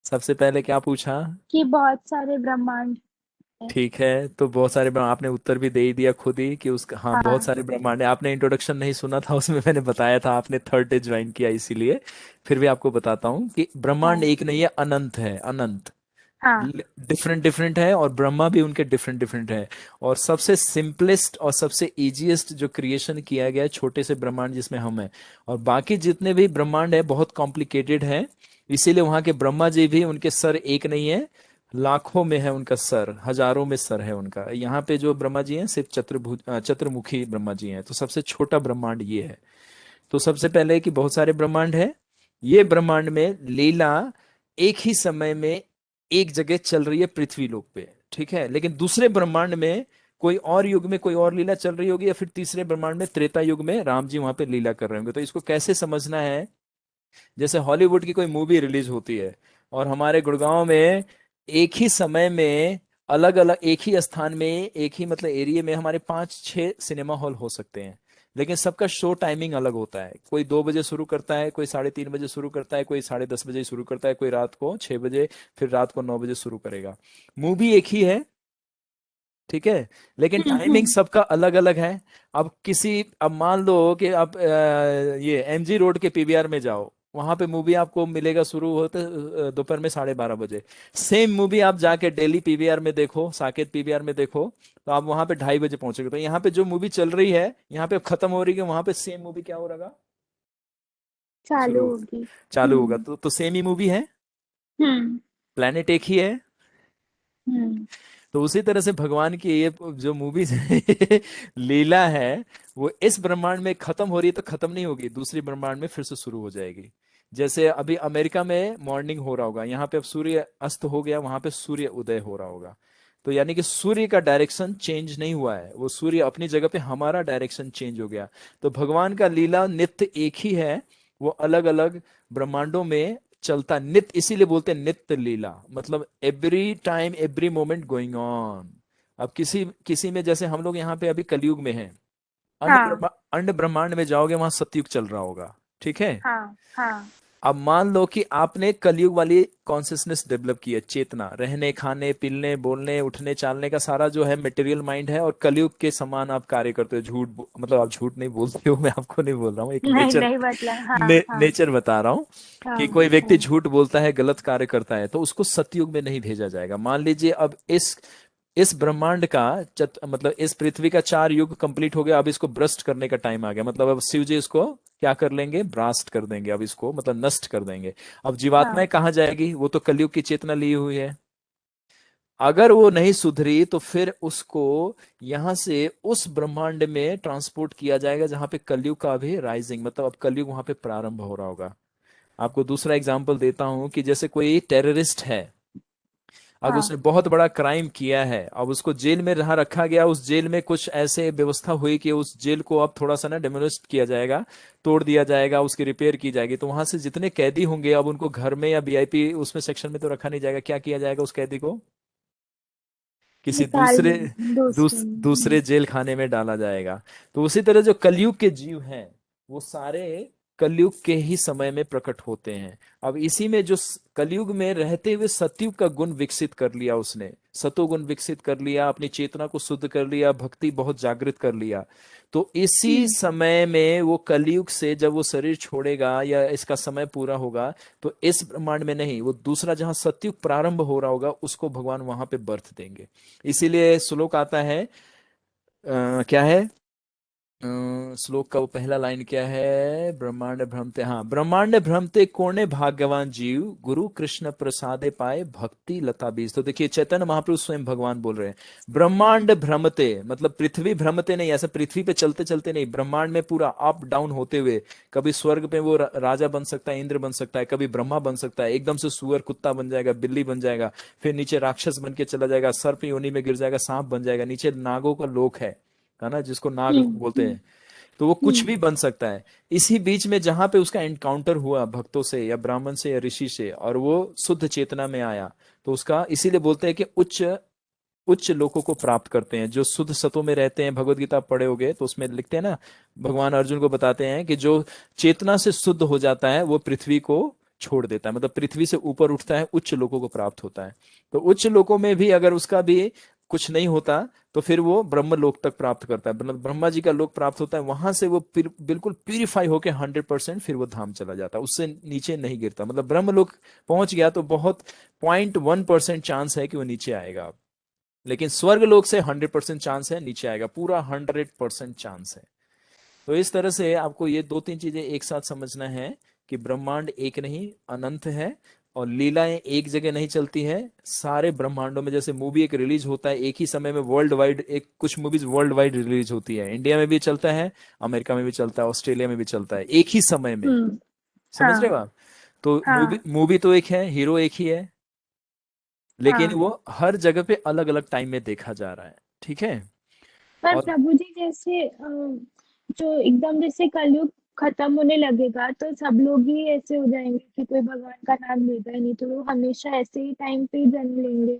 Speaker 3: सबसे पहले क्या पूछा?
Speaker 4: कि बहुत सारे ब्रह्मांड हैं।
Speaker 3: ठीक है, तो बहुत सारे आपने उत्तर भी दे ही दिया खुद ही कि उसका, हाँ बहुत
Speaker 4: हाँ
Speaker 3: सारे ब्रह्मांड है। आपने इंट्रोडक्शन नहीं सुना था, उसमें मैंने बताया था, आपने थर्ड डे ज्वाइन किया इसीलिए। फिर भी आपको बताता हूँ कि ब्रह्मांड
Speaker 4: हाँ
Speaker 3: एक नहीं है, अनंत है, अनंत।
Speaker 4: हाँ
Speaker 3: डिफरेंट डिफरेंट है और ब्रह्मा भी उनके डिफरेंट डिफरेंट है। और सबसे सिंपलेस्ट और सबसे इजीएस्ट जो क्रिएशन किया गया है, छोटे से ब्रह्मांड जिसमें हम हैं। और बाकी जितने भी ब्रह्मांड है बहुत कॉम्प्लिकेटेड है। इसीलिए वहां के ब्रह्मा जी भी, उनके सर एक नहीं है, लाखों में है उनका सर, हजारों में सर है उनका। यहाँ पे जो ब्रह्मा जी हैं सिर्फ चतुर्मुखी ब्रह्मा जी हैं। तो सबसे छोटा ब्रह्मांड ये है। तो सबसे पहले कि बहुत सारे ब्रह्मांड है। ये ब्रह्मांड में लीला एक ही समय में एक जगह चल रही है पृथ्वी लोक पे, ठीक है। लेकिन दूसरे ब्रह्मांड में कोई और युग में कोई और लीला चल रही होगी, या फिर तीसरे ब्रह्मांड में त्रेता युग में राम जी वहां पे लीला कर रहे होंगे। तो इसको कैसे समझना है, जैसे हॉलीवुड की कोई मूवी रिलीज होती है और हमारे गुड़गांव में एक ही समय में अलग अलग एक ही स्थान में एक ही मतलब एरिया में हमारे 5-6 सिनेमा हॉल हो सकते हैं। लेकिन सबका शो टाइमिंग अलग होता है। कोई 2 बजे शुरू करता है, कोई 3:30 बजे शुरू करता है, कोई 10:30 बजे शुरू करता है, कोई रात को 6 बजे, फिर रात को 9 बजे शुरू करेगा। मूवी एक ही है, ठीक है, लेकिन टाइमिंग
Speaker 4: हम्म।
Speaker 3: सबका अलग अलग है। अब मान लो कि आप ये एमजी रोड के पीवीआर में जाओ, वहां पे मूवी आपको मिलेगा शुरू होते दोपहर में 12:30 बजे। सेम मूवी आप जाके दिल्ली पीवीआर में देखो, साकेत पीवीआर में देखो, तो आप वहां पे 2:30 बजे पहुंचेगे। तो यहाँ पे जो मूवी चल रही है यहाँ पे अब खत्म हो रही है, वहां पे सेम मूवी क्या हो रहा,
Speaker 4: चालू
Speaker 3: शुरू,
Speaker 4: होगी।
Speaker 3: चालू होगा।
Speaker 4: हम्म
Speaker 3: तो सेम ही मूवी है,
Speaker 4: हम्म
Speaker 3: प्लेनेट एक ही है।
Speaker 4: हम्म।
Speaker 3: तो उसी तरह से भगवान की ये जो मूवीज लीला है, वो इस ब्रह्मांड में खत्म हो रही है तो खत्म नहीं होगी, दूसरी ब्रह्मांड में फिर से शुरू हो जाएगी। जैसे अभी अमेरिका में मॉर्निंग हो रहा होगा, यहाँ पे अब सूर्य अस्त हो गया, वहां पे सूर्य उदय हो रहा होगा। तो यानी कि सूर्य का डायरेक्शन चेंज नहीं हुआ है, वो सूर्य अपनी जगह पे, हमारा डायरेक्शन चेंज हो गया। तो भगवान का लीला नित्य एक ही है, वो अलग अलग ब्रह्मांडों में चलता नित्य, इसीलिए बोलते हैं नित्य लीला, मतलब every time every moment going on. अब किसी किसी में, जैसे हम लोग यहाँ पे अभी कलयुग में हैं,
Speaker 4: हाँ
Speaker 3: अंड ब्रह्मांड में जाओगे वहां सतयुग चल रहा होगा, ठीक है।
Speaker 4: हाँ हाँ
Speaker 3: अब मान लो कि आपने कलयुग वाली कॉन्शियसनेस डेवलप की है, चेतना, रहने खाने पीने बोलने उठने चालने का सारा जो है मटेरियल माइंड है, और कलयुग के समान आप कार्य करते हो। मतलब आप झूठ नहीं बोलते हो, मैं आपको नहीं बोल रहा हूँ, एक
Speaker 4: नहीं
Speaker 3: नेचर,
Speaker 4: नहीं मतलब हाँ हाँ
Speaker 3: नेचर बता रहा हूँ
Speaker 4: हाँ
Speaker 3: कि कोई व्यक्ति
Speaker 4: हाँ
Speaker 3: झूठ बोलता है, गलत कार्य करता है, तो उसको सतयुग में नहीं भेजा जाएगा। मान लीजिए अब इस ब्रह्मांड का मतलब इस पृथ्वी का 4 युग कंप्लीट हो गया, अब इसको ब्रस्ट करने का टाइम आ गया। मतलब अब शिव जी इसको क्या कर लेंगे, ब्रास्ट कर देंगे, अब इसको मतलब नष्ट कर देंगे। अब जीवात्माएं
Speaker 4: हाँ
Speaker 3: कहाँ जाएगी, वो तो कलयुग की चेतना ली हुई है। अगर वो नहीं सुधरी तो फिर उसको यहां से उस ब्रह्मांड में ट्रांसपोर्ट किया जाएगा जहां पे कलयुग का भी राइजिंग, मतलब अब कलयुग वहां पे प्रारंभ हो रहा होगा। आपको दूसरा एग्जांपल देता हूं कि जैसे कोई टेररिस्ट है, अब
Speaker 4: हाँ
Speaker 3: उसने बहुत बड़ा क्राइम किया है, अब उसको जेल में रहा रखा गया, उस जेल में कुछ ऐसे व्यवस्था हुई कि उस जेल को अब थोड़ा सा ना डेमोलिश किया जाएगा, तोड़ दिया जाएगा, उसकी रिपेयर की जाएगी। तो वहां से जितने कैदी होंगे अब उनको घर में या वीआईपी उसमें सेक्शन में तो रखा नहीं जाएगा, क्या किया जाएगा, उस कैदी को किसी
Speaker 4: निकाल
Speaker 3: दूसरे
Speaker 4: देंगे दूसरे में।
Speaker 3: दूसरे जेल खाने में डाला जाएगा। तो उसी तरह जो कलयुग के जीव हैं, वो सारे कलयुग के ही समय में प्रकट होते हैं। अब इसी में जो कलयुग में रहते हुए सतयुग का गुण विकसित कर लिया, उसने सतोगुण विकसित कर लिया, अपनी चेतना को शुद्ध कर लिया, भक्ति बहुत जागृत कर लिया। तो इसी
Speaker 4: हम्म।
Speaker 3: समय में वो कलयुग से जब वो शरीर छोड़ेगा या इसका समय पूरा होगा, तो इस ब्रह्मांड में नहीं, वो दूसरा जहां सतयुग प्रारंभ हो रहा होगा उसको भगवान वहां पे बर्थ देंगे। इसीलिए श्लोक आता है, क्या है, श्लोक का वो पहला लाइन क्या है? ब्रह्मांड भ्रमते, हाँ, ब्रह्मांड भ्रमते कोणे भाग्यवान जीव, गुरु कृष्ण प्रसादे पाए भक्ति लता बीज। तो देखिए चैतन्य महाप्रभु स्वयं भगवान बोल रहे हैं, ब्रह्मांड भ्रमते मतलब पृथ्वी भ्रमते नहीं, ऐसा पृथ्वी पे चलते चलते नहीं, ब्रह्मांड में पूरा अप डाउन होते हुए, कभी स्वर्ग पे वो राजा बन सकता है, इंद्र बन सकता है, कभी ब्रह्मा बन सकता है, एकदम से सुअर कुत्ता बन जाएगा, बिल्ली बन जाएगा, फिर नीचे राक्षस बन के चला जाएगा, सर्प योनि में गिर जाएगा, सांप बन जाएगा, नीचे नागों का लोक है ना, जिसको नाग बोलते हैं। तो वो कुछ भी बन सकता है। इसी बीच में जहां पे उसका एनकाउंटर हुआ भक्तों से या ब्राह्मण से या ऋषि से, और वो शुद्ध चेतना में आया, तो उसका इसीलिए बोलते हैं कि उच्च उच्च लोकों को प्राप्त करते हैं। जो शुद्ध सतों में रहते हैं, भगवत गीता पढ़े होगे तो उसमें लिखते हैं ना, भगवान अर्जुन को बताते हैं कि जो चेतना से शुद्ध हो जाता है वो पृथ्वी को छोड़ देता है, मतलब पृथ्वी से ऊपर उठता है, उच्च लोकों को प्राप्त होता है। तो उच्च लोकों में भी अगर उसका भी कुछ नहीं होता तो फिर वो ब्रह्म लोक तक प्राप्त करता है, मतलब ब्रह्मा जी का लोक प्राप्त होता है, वहां से वो बिल्कुल प्यूरिफाई होके 100% फिर वो धाम चला जाता है, उससे नीचे नहीं गिरता। मतलब ब्रह्म लोक पहुंच गया तो बहुत 0.1% चांस है कि वो नीचे आएगा, लेकिन स्वर्ग लोक से 100% चांस है नीचे आएगा, पूरा 100% चांस है। तो इस तरह से आपको ये दो तीन चीजें एक साथ समझना है कि ब्रह्मांड एक नहीं, अनंत है, और लीलाएं एक जगह नहीं चलती है, सारे ब्रह्मांडों में। जैसे मूवी एक रिलीज होता है एक ही समय में वर्ल्ड वाइड, एक कुछ मूवीज वर्ल्ड वाइड रिलीज होती है, इंडिया में भी चलता है, अमेरिका में भी चलता है, ऑस्ट्रेलिया में भी चलता है, एक ही समय में। समझ रहे हो
Speaker 4: हाँ
Speaker 3: आप? तो मूवी
Speaker 4: हाँ
Speaker 3: मूवी तो एक है, हीरो एक ही है, लेकिन
Speaker 4: हाँ।
Speaker 3: वो हर जगह पे अलग अलग टाइम में देखा जा रहा है। ठीक है।
Speaker 4: पर
Speaker 3: और
Speaker 4: प्रभु जी जैसे जो एकदम जैसे कलयुग खत्म होने लगेगा तो सब लोग ही ऐसे हो जाएंगे कि कोई भगवान का नाम लेगा ही नहीं, तो वो हमेशा ऐसे ही टाइम पे ही जन्म लेंगे।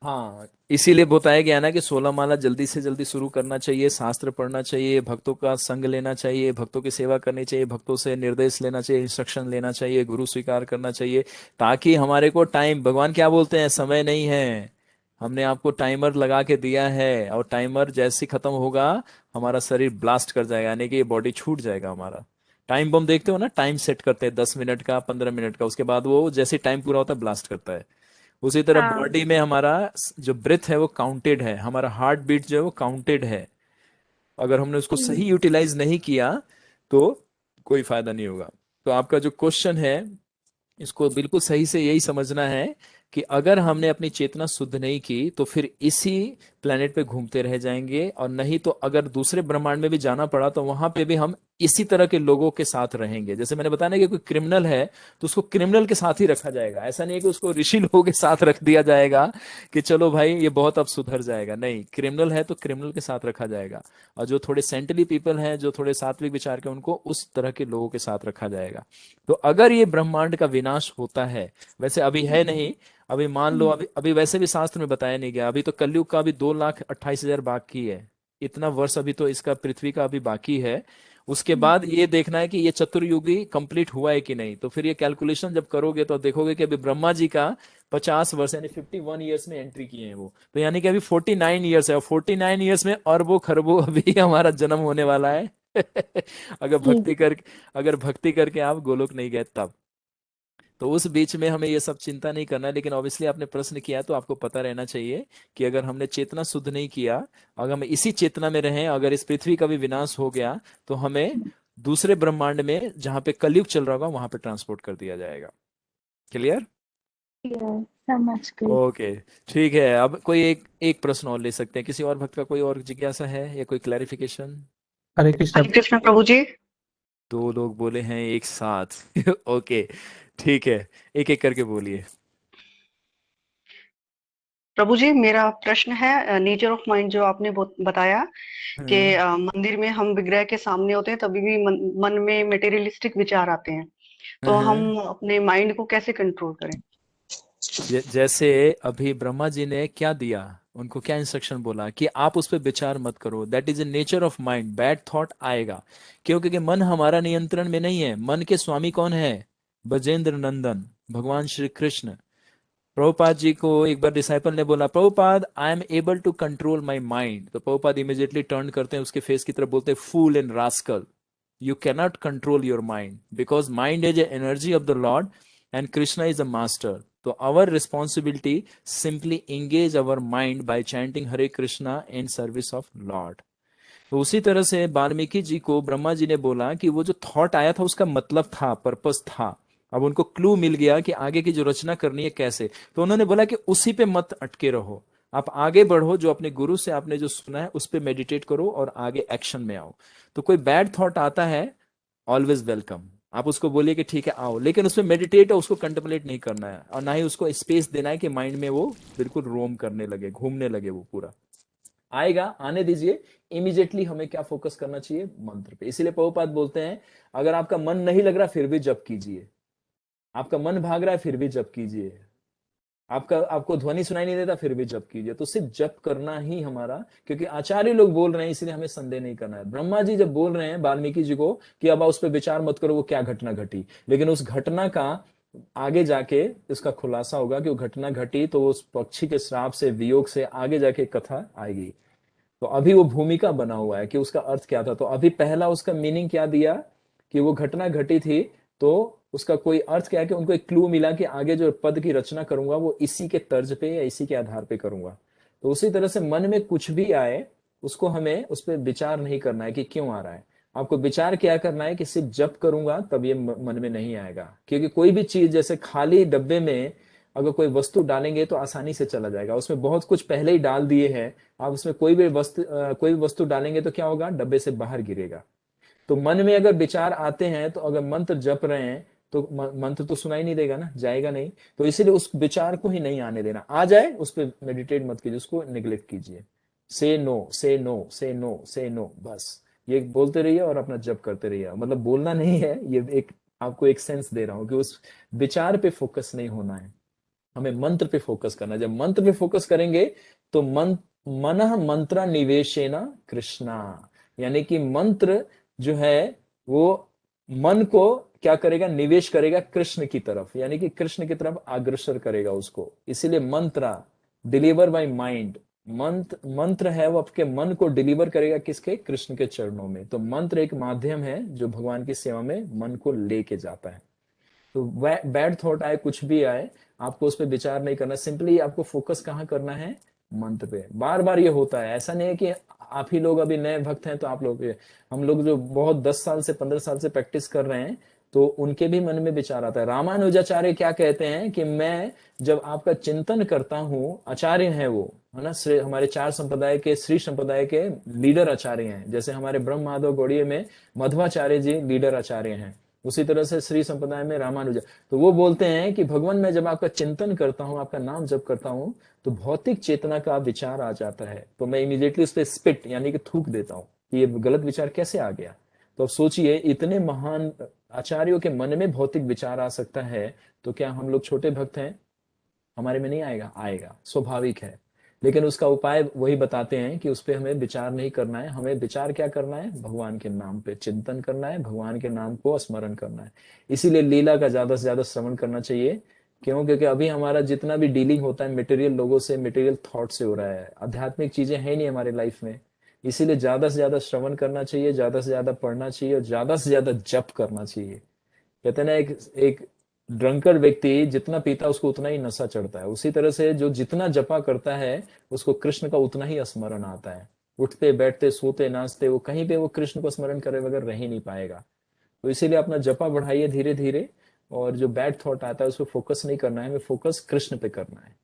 Speaker 3: हाँ, इसीलिए बताया गया ना कि 16 माला जल्दी से जल्दी शुरू करना चाहिए, शास्त्र पढ़ना चाहिए, भक्तों का संग लेना चाहिए, भक्तों की सेवा करनी चाहिए, भक्तों से निर्देश लेना चाहिए, इंस्ट्रक्शन लेना चाहिए, गुरु स्वीकार करना चाहिए, ताकि हमारे को टाइम, भगवान क्या बोलते हैं, समय नहीं है, हमने आपको टाइमर लगा के दिया है, और टाइमर जैसे ही खत्म होगा हमारा शरीर ब्लास्ट कर जाएगा, यानी कि ये बॉडी छूट जाएगा हमारा। टाइम बम देखते हो ना, टाइम सेट करते हैं 10 मिनट का, 15 मिनट का, उसके बाद वो जैसे टाइम पूरा होता है ब्लास्ट करता है। उसी तरह
Speaker 4: हाँ
Speaker 3: बॉडी में हमारा जो ब्रेथ है वो काउंटेड है, हमारा हार्ट बीट जो है वो काउंटेड है। अगर हमने उसको सही यूटिलाइज नहीं किया तो कोई फायदा नहीं होगा। तो आपका जो क्वेश्चन है, इसको बिल्कुल सही से यही समझना है कि अगर हमने अपनी चेतना शुद्ध नहीं की तो फिर इसी प्लेनेट पे घूमते रह जाएंगे, और नहीं तो अगर दूसरे ब्रह्मांड में भी जाना पड़ा तो वहां पे भी हम इसी तरह के लोगों के साथ रहेंगे। जैसे मैंने बताया ना कि कोई क्रिमिनल है तो उसको क्रिमिनल के साथ ही रखा जाएगा, ऐसा नहीं है कि उसको ऋषि लोगों के साथ रख दिया जाएगा कि चलो भाई ये बहुत अब सुधर जाएगा। नहीं, क्रिमिनल है तो क्रिमिनल के साथ रखा जाएगा, और जो थोड़े सेंटली पीपल हैं, जो थोड़े सात्विक विचार के, उनको उस तरह के लोगों के साथ रखा जाएगा। तो अगर ये ब्रह्मांड का विनाश होता है, वैसे अभी है नहीं, अभी मान लो, अभी अभी वैसे भी शास्त्र में बताया नहीं गया, अभी तो कलयुग का अभी 2,28,000 बाकी है, इतना वर्ष अभी तो इसका पृथ्वी का अभी बाकी है। उसके बाद ये देखना है कि ये चतुर्युगी कंप्लीट हुआ है कि नहीं। तो फिर ये कैलकुलेशन जब करोगे तो देखोगे कि अभी ब्रह्मा जी का 50 वर्ष यानी 51 ईयर्स में एंट्री किए हैं वो, तो यानी कि अभी 49 ईयर्स है, और 49 ईयर्स में अरबों खरबों अभी हमारा जन्म होने वाला है। अगर भक्ति करके आप गोलोक नहीं गए तब। तो उस बीच में हमें ये सब चिंता नहीं करना है, लेकिन ऑब्वियसली आपने प्रश्न किया तो आपको पता रहना चाहिए कि अगर हमने चेतना शुद्ध नहीं किया, अगर हम इसी चेतना में रहें, अगर इस पृथ्वी का भी विनाश हो गया तो हमें दूसरे ब्रह्मांड में जहां पे कलयुग चल रहा होगा वहां पे ट्रांसपोर्ट कर दिया जाएगा। क्लियर?
Speaker 4: समझ गई।
Speaker 3: ओके, ठीक है। अब कोई एक एक प्रश्न और ले सकते हैं, किसी और भक्त का कोई और जिज्ञासा है या कोई क्लैरिफिकेशन?
Speaker 5: हरे कृष्ण प्रभु जी।
Speaker 3: दो लोग बोले हैं एक साथ। ओके, ठीक है, एक एक करके बोलिए।
Speaker 5: प्रभु जी, मेरा प्रश्न है नेचर ऑफ माइंड जो आपने बताया कि
Speaker 3: हम्म।
Speaker 5: मंदिर में हम विग्रह के सामने होते हैं तभी भी मन में मटेरियलिस्टिक विचार आते हैं, तो
Speaker 3: हम्म।
Speaker 5: हम अपने माइंड को कैसे कंट्रोल करें?
Speaker 3: जैसे अभी ब्रह्मा जी ने क्या दिया, उनको क्या इंस्ट्रक्शन बोला कि आप उस पर विचार मत करो, that is a nature of mind, bad thought आएगा। क्यों? क्योंकि मन हमारा नियंत्रण में नहीं है। मन के स्वामी कौन है? बजेंद्र नंदन, भगवान श्री कृष्ण। प्रभुपाद जी को एक बार डिसाइपल ने बोला, Prabhupada I am able to control my mind. तो प्रभुपाद इमीडिएटली टर्न करते हैं उसके फेस की तरफ, बोलते हैं, fool and rascal, you cannot control your mind because mind is a energy of the Lord and Krishna is a master. So our responsibility simply engage our mind by chanting Hare Krishna in service of Lord. तो उसी तरह से वाल्मीकि जी को ब्रह्मा जी ने बोला कि वो जो थॉट आया था उसका मतलब था, पर्पस था। अब उनको क्लू मिल गया कि आगे की जो रचना करनी है कैसे। तो उन्होंने बोला कि उसी पे मत अटके रहो, आप आगे बढ़ो, जो अपने गुरु से आपने जो सुना है उस पे मेडिटेट करो और आगे एक्शन में आओ। तो कोई बैड थॉट आता है, ऑलवेज वेलकम, आप उसको बोलिए कि ठीक है आओ, लेकिन उसमें मेडिटेट और उसको कंटेम्पलेट नहीं करना है, और ना ही उसको स्पेस देना है कि माइंड में वो बिल्कुल रोम करने लगे, घूमने लगे वो पूरा। आएगा, आने दीजिए। इमीडिएटली हमें क्या फोकस करना चाहिए? मंत्र पे। इसीलिए प्रभुपाद बोलते हैं अगर आपका मन नहीं लग रहा फिर भी जप कीजिए, आपका मन भाग रहा है फिर भी जप कीजिए, आपको ध्वनि सुनाई नहीं देता फिर भी जप कीजिए। तो सिर्फ जप करना ही हमारा, क्योंकि आचार्य लोग बोल रहे हैं इसलिए हमें संदेह नहीं करना है। ब्रह्मा जी जब बोल रहे हैं वाल्मीकि जी को कि अब उस पर विचार मत करो वो क्या घटना घटी, लेकिन उस घटना का आगे जाके इसका खुलासा होगा कि वो घटना घटी तो उस पक्षी के श्राप से, वियोग से आगे जाके कथा आएगी। तो अभी वो भूमिका बना हुआ है कि उसका अर्थ क्या था। तो अभी पहला उसका मीनिंग क्या दिया कि वो घटना घटी थी, तो उसका कोई अर्थ क्या है कि उनको एक क्लू मिला कि आगे जो पद की रचना करूंगा वो इसी के तर्ज पे या इसी के आधार पे करूंगा। तो उसी तरह से मन में कुछ भी आए उसको हमें उस पर विचार नहीं करना है कि क्यों आ रहा है। आपको विचार क्या करना है कि सिर्फ जप करूंगा तब ये मन में नहीं आएगा, क्योंकि कोई भी चीज जैसे खाली डब्बे में अगर कोई वस्तु डालेंगे तो आसानी से चला जाएगा, उसमें बहुत कुछ पहले ही डाल दिए हैं, आप उसमें कोई भी वस्तु डालेंगे तो क्या होगा? डब्बे से बाहर गिरेगा। तो मन में अगर विचार आते हैं तो अगर मंत्र जप रहे हैं तो मंत्र तो सुनाई नहीं देगा ना, जाएगा नहीं। तो इसीलिए उस विचार को ही नहीं आने देना, आ जाए उस पर मेडिटेट मत कीजिए, उसको निग्लेक्ट कीजिए। से नो, से नो, से नो, से नो, बस ये बोलते रहिए और अपना जप करते रहिए। मतलब बोलना नहीं है, ये एक आपको एक सेंस दे रहा हूं कि उस विचार पे फोकस नहीं होना है, हमें मंत्र पे फोकस करना है। जब मंत्र पे फोकस करेंगे तो मनः मंत्र निवेशेना कृष्णा, यानी कि मंत्र जो है वो मन को क्या करेगा? निवेश करेगा कृष्ण की तरफ, यानी कि कृष्ण की तरफ अग्रसर करेगा उसको। इसीलिए मंत्र डिलीवर बाय माइंड, मंत्र है वो आपके मन को डिलीवर करेगा किसके? कृष्ण के चरणों में। तो मंत्र एक माध्यम है जो भगवान की सेवा में मन को लेके जाता है। तो बैड थॉट आए, कुछ भी आए, आपको उस पर विचार नहीं करना, सिंपली आपको फोकस कहाँ करना है? मंत्र पे। बार बार ये होता है, ऐसा नहीं है कि आप ही लोग अभी नए भक्त हैं तो आप लोग, हम लोग जो बहुत 10 साल से 15 साल से प्रैक्टिस कर रहे हैं तो उनके भी मन में विचार आता है। रामानुजाचार्य क्या कहते हैं कि मैं जब आपका चिंतन करता हूँ, आचार्य हैं वो, है ना, हमारे 4 संप्रदाय के, श्री संप्रदाय के लीडर आचार्य हैं। जैसे हमारे ब्रह्म माधव गौड़ीय में मध्वाचार्य जी लीडर आचार्य हैं, उसी तरह से श्री संप्रदाय में रामानुजा। तो वो बोलते हैं कि भगवान मैं जब आपका चिंतन करता हूँ, आपका नाम जप करता हूँ, तो भौतिक चेतना का विचार आ जाता है, तो मैं इमीडिएटली उस पर स्पिट यानी कि थूक देता हूँ कि ये गलत विचार कैसे आ गया। तो अब सोचिए, इतने महान आचार्यों के मन में भौतिक विचार आ सकता है, तो क्या हम लोग छोटे भक्त हैं, हमारे में नहीं आएगा? आएगा, स्वाभाविक है। लेकिन उसका उपाय वही बताते हैं कि उस पर हमें विचार नहीं करना है। हमें विचार क्या करना है? भगवान के नाम पे चिंतन करना है, भगवान के नाम को स्मरण करना है। इसीलिए लीला का ज्यादा से ज्यादा श्रवण करना चाहिए। क्यों? क्योंकि अभी हमारा जितना भी डीलिंग होता है मटेरियल लोगों से, मटेरियल थॉट से हो रहा है, आध्यात्मिक चीजें है नहीं हमारे लाइफ में। इसीलिए ज्यादा से ज्यादा श्रवण करना चाहिए, ज्यादा से ज्यादा पढ़ना चाहिए और ज्यादा से ज्यादा जप करना चाहिए। कहते हैं ना, एक ड्रंकर व्यक्ति जितना पीता है उसको उतना ही नशा चढ़ता है, उसी तरह से जो जितना जपा करता है उसको कृष्ण का उतना ही स्मरण आता है। उठते बैठते सोते नाचते वो कहीं पे वो कृष्ण को स्मरण करे बगैर रह ही नहीं पाएगा। तो इसीलिए अपना जपा बढ़ाइए धीरे धीरे, और जो बैड थॉट आता है उस पर फोकस नहीं करना है, हमें फोकस कृष्ण पे करना है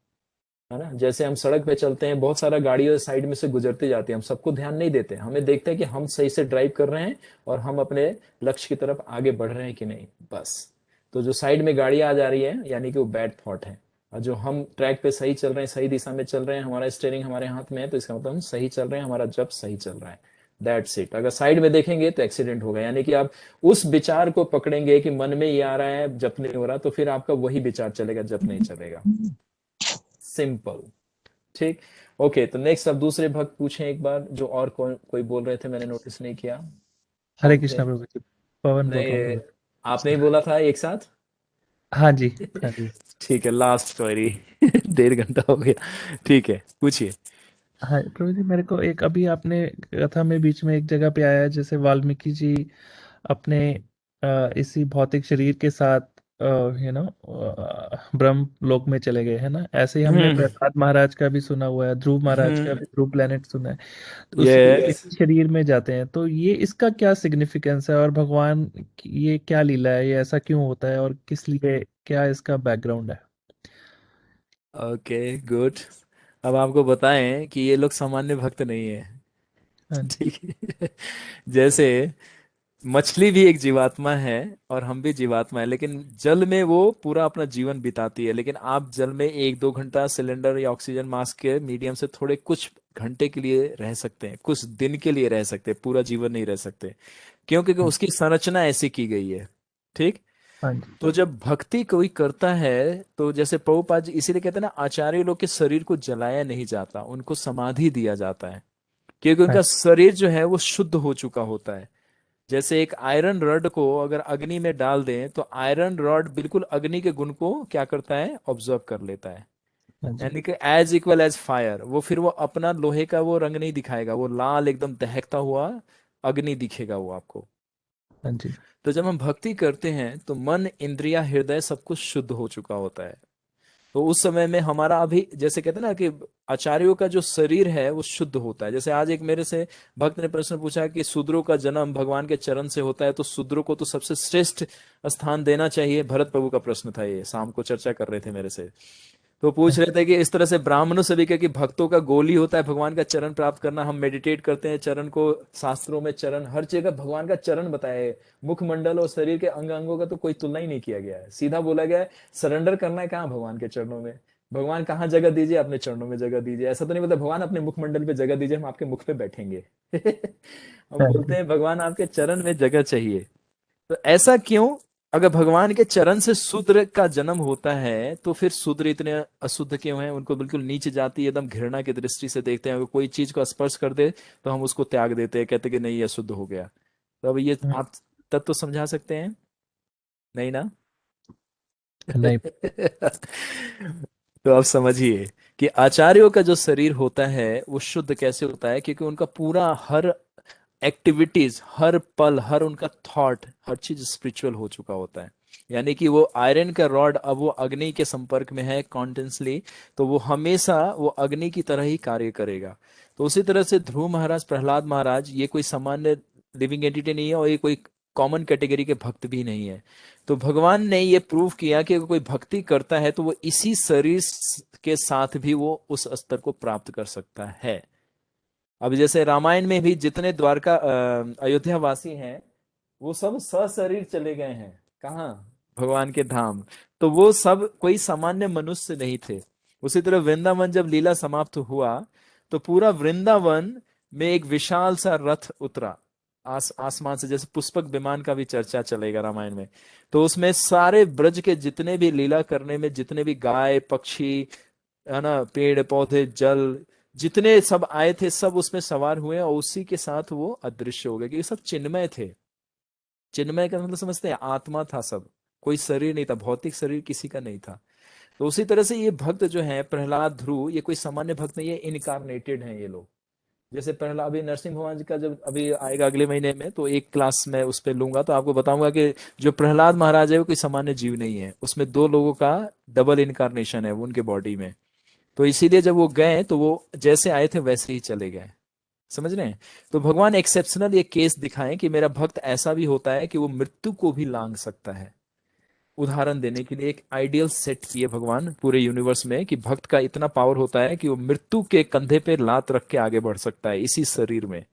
Speaker 3: ना। जैसे हम सड़क पे चलते हैं, बहुत सारा गाड़ियां साइड में से गुजरती जाती है, हम सबको ध्यान नहीं देते, हमें देखते हैं कि हम सही से ड्राइव कर रहे हैं और हम अपने लक्ष्य की तरफ आगे बढ़ रहे हैं कि नहीं, बस। तो जो साइड में गाड़ियां आ जा रही है यानी कि वो बैड थॉट है, और जो हम ट्रैक पे सही चल रहे हैं, सही दिशा में चल रहे हैं, हमारा स्टीयरिंग हमारे हाथ में है, तो इसका मतलब हम सही चल रहे हैं, हमारा जब सही चल रहा है। That's it. अगर साइड में देखेंगे तो एक्सीडेंट होगा, यानी कि आप उस विचार को पकड़ेंगे कि मन में ये आ रहा है, जप नहीं हो रहा, तो फिर आपका वही विचार चलेगा, जप नहीं चलेगा। सिंपल। ठीक। ओके, तो नेक्स्ट अब दूसरे भक्त पूछें एक बार, जो और कोई बोल रहे थे, मैंने नोटिस नहीं किया।
Speaker 6: हरे
Speaker 3: कौन थे?
Speaker 6: कृष्णा प्रभु जी, पवन बोल रहा हूँ
Speaker 3: नहीं,
Speaker 6: मैं।
Speaker 3: आपने ही बोला था एक साथ।
Speaker 6: हाँ जी, हाँ जी।
Speaker 3: ठीक है, लास्ट क्वेरी। 1.5 घंटा हो गया। ठीक है, पूछिए।
Speaker 6: हाँ प्रभु जी, मेरे को एक अभी आपने कथा में बीच में एक जगह पे आया, जैसे वाल्मीकि जी अपने इसी भौतिक शरीर के साथ यू नो ब्रह्म लोक में चले गए, है ना। ऐसे ही हमने प्रहलाद महाराज का भी सुना हुआ है, ध्रुव महाराज का भी ध्रुव प्लेनेट सुना है। तो
Speaker 3: यस।
Speaker 6: इसी शरीर में जाते हैं, तो ये इसका क्या सिग्निफिकेंस है, और भगवान की ये क्या लीला है, ये ऐसा क्यों होता है, और किस लिए, क्या इसका बैकग्राउंड है।
Speaker 3: Okay good. अब आपको बताएं कि ये लोग सामान्य भक्त नहीं है।
Speaker 6: हाँ जी।
Speaker 3: ठीक है। जैसे मछली भी एक जीवात्मा है और हम भी जीवात्मा है, लेकिन जल में वो पूरा अपना जीवन बिताती है। लेकिन आप जल में 1-2 घंटा सिलेंडर या ऑक्सीजन मास्क के मीडियम से थोड़े कुछ घंटे के लिए रह सकते हैं, कुछ दिन के लिए रह सकते हैं, पूरा जीवन नहीं रह सकते। क्यों? क्योंकि
Speaker 6: हाँ
Speaker 3: उसकी संरचना ऐसी की गई है। ठीक।
Speaker 6: हाँ जी।
Speaker 3: तो जब भक्ति कोई करता है, तो जैसे प्रभुपाद जी इसीलिए कहते हैं ना, आचार्य लोग के शरीर को जलाया नहीं जाता, उनको समाधि दिया जाता है, क्योंकि
Speaker 6: हाँ
Speaker 3: उनका शरीर जो है वो शुद्ध हो चुका होता है। जैसे एक आयरन रॉड को अगर अग्नि में डाल दें, तो आयरन रॉड बिल्कुल अग्नि के गुण को क्या करता है, ऑब्जर्व कर लेता है।
Speaker 6: हाँ जी।
Speaker 3: यानी कि एज इक्वल एज फायर, वो फिर वो अपना लोहे का वो रंग नहीं दिखाएगा, वो लाल एकदम दहकता हुआ अग्नि दिखेगा वो आपको।
Speaker 6: हाँ जी।
Speaker 3: तो जब हम भक्ति करते हैं तो मन, इंद्रिया, हृदय सब कुछ शुद्ध हो चुका होता है। तो उस समय में हमारा अभी जैसे कहते हैं ना कि आचार्यों का जो शरीर है वो शुद्ध होता है। जैसे आज एक मेरे से भक्त ने प्रश्न पूछा कि शूद्रों का जन्म भगवान के चरण से होता है, तो शूद्रों को तो सबसे श्रेष्ठ स्थान देना चाहिए। भरत प्रभु का प्रश्न था, ये शाम को चर्चा कर रहे थे मेरे से। तो पूछ रहे थे कि इस तरह से ब्राह्मणों से भी क्या कि भक्तों का गोल ही होता है भगवान का चरण प्राप्त करना। हम मेडिटेट करते हैं चरण को, शास्त्रों में चरण हर जगह भगवान का चरण बताया है। मुखमंडल और शरीर के अंग अंगों का तो कोई तुलना ही नहीं किया गया है। सीधा बोला गया है सरेंडर करना है कहाँ, भगवान के चरणों में। भगवान कहाँ जगह दीजिए, अपने चरणों में जगह दीजिए। ऐसा तो नहीं बोलता भगवान अपने मुखमंडल पे जगह दीजिए, हम आपके मुख पे बैठेंगे। हम
Speaker 6: हाँ
Speaker 3: बोलते
Speaker 6: जी।
Speaker 3: हैं भगवान आपके चरण में जगह चाहिए। तो ऐसा क्यों? अगर भगवान के चरण से शूद्र का जन्म होता है, तो फिर शूद्र इतने अशुद्ध क्यों हैं? उनको बिल्कुल नीच जाति एकदम घृणा की दृष्टि से देखते हैं। अगर कोई चीज को स्पर्श कर दे तो हम उसको त्याग देते हैं, कहते कि नहीं ये अशुद्ध हो गया। तो अब ये
Speaker 6: हम्म,
Speaker 3: आप तब तो समझा सकते हैं, नहीं ना?
Speaker 6: नहीं।
Speaker 3: तो आप समझिए कि आचार्यों का जो शरीर होता है वो शुद्ध कैसे होता है, क्योंकि उनका पूरा हर एक्टिविटीज, हर पल, हर उनका थॉट, हर चीज स्पिरिचुअल हो चुका होता है। यानी कि वो आयरन का रॉड अब वो अग्नि के संपर्क में है कॉन्टेंसली, तो वो हमेशा वो अग्नि की तरह ही कार्य करेगा। तो उसी तरह से ध्रुव महाराज, प्रहलाद महाराज, ये कोई सामान्य लिविंग एंटिटी नहीं है और ये कोई कॉमन कैटेगरी के भक्त भी नहीं है। तो भगवान ने ये प्रूव किया कि अगर कोई भक्ति करता है तो वो इसी शरीर के साथ भी वो उस स्तर को प्राप्त कर सकता है। अब जैसे रामायण में भी जितने द्वारका अयोध्या वासी हैं, वो सब सशरीर चले गए हैं कहाँ, भगवान के धाम। तो वो सब कोई सामान्य मनुष्य नहीं थे। उसी तरह वृंदावन जब लीला समाप्त हुआ, तो पूरा वृंदावन में एक विशाल सा रथ उतरा आसमान से, जैसे पुष्पक विमान का भी चर्चा चलेगा रामायण में। तो उसमें सारे ब्रज के जितने भी लीला करने में जितने भी गाय, पक्षी, है ना, पेड़ पौधे, जल, जितने सब आए थे, सब उसमें सवार हुए और उसी के साथ वो अदृश्य हो गए, क्योंकि सब चिन्मय थे। चिन्मय का मतलब समझते हैं, आत्मा था सब, कोई शरीर नहीं था, भौतिक शरीर किसी का नहीं था। तो उसी तरह से ये भक्त जो है प्रहलाद, ध्रुव, ये कोई सामान्य भक्त नहीं है, इनकारनेटेड हैं ये लोग। जैसे प्रहलाद, अभी नरसिंह भगवान जी का जब अभी आएगा अगले महीने में, तो एक क्लास में उस पर लूंगा, तो आपको बताऊंगा कि जो प्रहलाद महाराज है वो कोई सामान्य जीव नहीं है, उसमें 2 लोगों का डबल इनकारनेशन है वो उनके बॉडी में। तो इसीलिए जब वो गए तो वो जैसे आए थे वैसे ही चले गए। समझ रहे हैं? तो भगवान एक्सेप्शनल ये केस दिखाएं कि मेरा भक्त ऐसा भी होता है कि वो मृत्यु को भी लांघ सकता है। उदाहरण देने के लिए एक आइडियल सेट किए भगवान पूरे यूनिवर्स में, कि भक्त का इतना पावर होता है कि वो मृत्यु के कंधे पे लात रख के आगे बढ़ सकता है इसी शरीर में।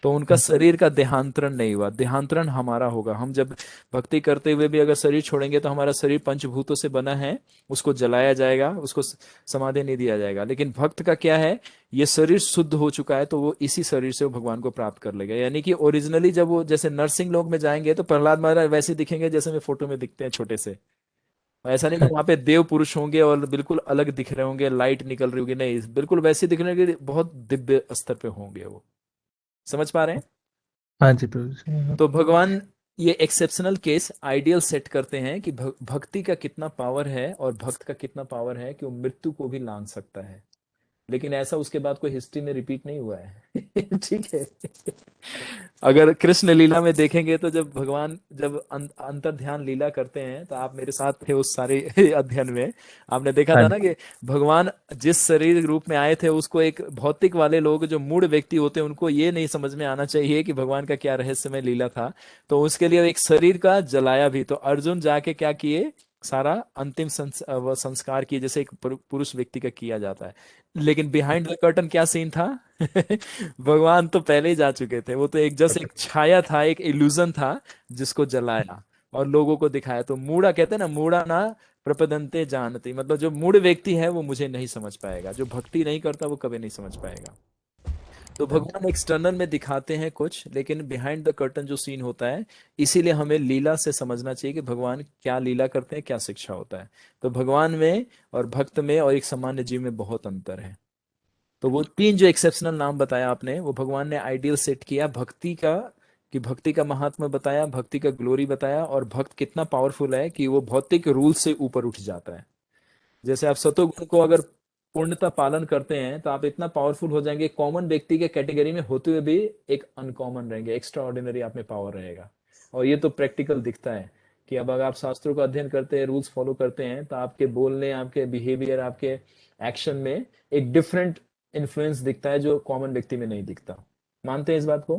Speaker 3: तो उनका शरीर का देहांतरण नहीं हुआ, देहांतरण हमारा होगा। हम जब भक्ति करते हुए भी अगर शरीर छोड़ेंगे तो हमारा शरीर पंचभूतों से बना है, उसको जलाया जाएगा, उसको समाधि नहीं दिया जाएगा। लेकिन भक्त का क्या है, ये शरीर शुद्ध हो चुका है, तो वो इसी शरीर से वो भगवान को प्राप्त कर लेगा। यानी कि ओरिजिनली जब वो जैसे नरसिंह लोक में जाएंगे तो प्रहलाद महाराज वैसे दिखेंगे जैसे में फोटो में दिखते हैं, छोटे से। ऐसा नहीं कि वहां पे देव पुरुष होंगे और बिल्कुल अलग दिख रहे होंगे, लाइट निकल रही होगी, नहीं, बिल्कुल वैसे दिखने के बहुत दिव्य स्तर पे होंगे वो। समझ पा रहे हैं?
Speaker 6: हाँ जी प्रभु जी।
Speaker 3: तो भगवान ये एक्सेप्शनल केस आइडियल सेट करते हैं कि भक्ति का कितना पावर है और भक्त का कितना पावर है कि वो मृत्यु को भी लांघ सकता है। लेकिन ऐसा उसके बाद कोई हिस्ट्री में रिपीट नहीं हुआ है। ठीक है। अगर कृष्ण लीला में देखेंगे तो जब भगवान जब अंतर ध्यान लीला करते हैं, तो आप मेरे साथ थे उस सारे अध्ययन में, आपने देखा
Speaker 6: हाँ
Speaker 3: था
Speaker 6: जी।
Speaker 3: ना कि भगवान जिस शरीर रूप में आए थे उसको, एक भौतिक वाले लोग जो मूढ़ व्यक्ति होते हैं उनको ये नहीं समझ में आना चाहिए कि भगवान का क्या रहस्यमय लीला था, तो उसके लिए एक शरीर का जलाया भी। तो अर्जुन जाके क्या किए, सारा अंतिम वो संस्कार किए जैसे एक पुरुष व्यक्ति का किया जाता है। लेकिन बिहाइंड द कर्टन क्या सीन था? भगवान तो पहले ही जा चुके थे, वो तो एक जस्ट एक छाया था, एक इल्यूजन था जिसको जलाया और लोगों को दिखाया। तो मूढ़ा कहते हैं ना, मूढ़ा ना प्रपदंते जानती, मतलब जो मूढ़ व्यक्ति है वो मुझे नहीं समझ पाएगा, जो भक्ति नहीं करता वो कभी नहीं समझ पाएगा। तो
Speaker 6: हाँ जी।
Speaker 3: भगवान एक्सटर्नल में दिखाते हैं कुछ, लेकिन बिहाइंड द कर्टन जो सीन होता है, इसीलिए हमें लीला से समझना चाहिए कि भगवान क्या लीला करते हैं, क्या शिक्षा होता है। तो भगवान में और भक्त में और एक सामान्य जीव में बहुत अंतर है। तो वो तीन जो एक्सेप्शनल नाम बताया आपने, वो भगवान ने आइडियल सेट किया भक्ति का, कि भक्ति का महात्मा बताया, भक्ति का ग्लोरी बताया, और भक्त कितना पावरफुल है कि वो भौतिक रूल से ऊपर उठ जाता है। जैसे आप सतोगुण को अगर पूर्णता पालन करते हैं तो आप इतना पावरफुल हो जाएंगे, कॉमन व्यक्ति के कैटेगरी में होते हुए भी एक अनकॉमन रहेंगे, एक्स्ट्रा ऑर्डिनरी आप में पावर रहेगा। और ये तो प्रैक्टिकल दिखता है कि अब अगर आप शास्त्रों का अध्ययन करते हैं, रूल्स फॉलो करते हैं, तो आपके बोलने, आपके बिहेवियर, आपके एक्शन में एक डिफरेंट इन्फ्लुएंस दिखता है जो कॉमन व्यक्ति में नहीं दिखता। मानते हैं इस बात को?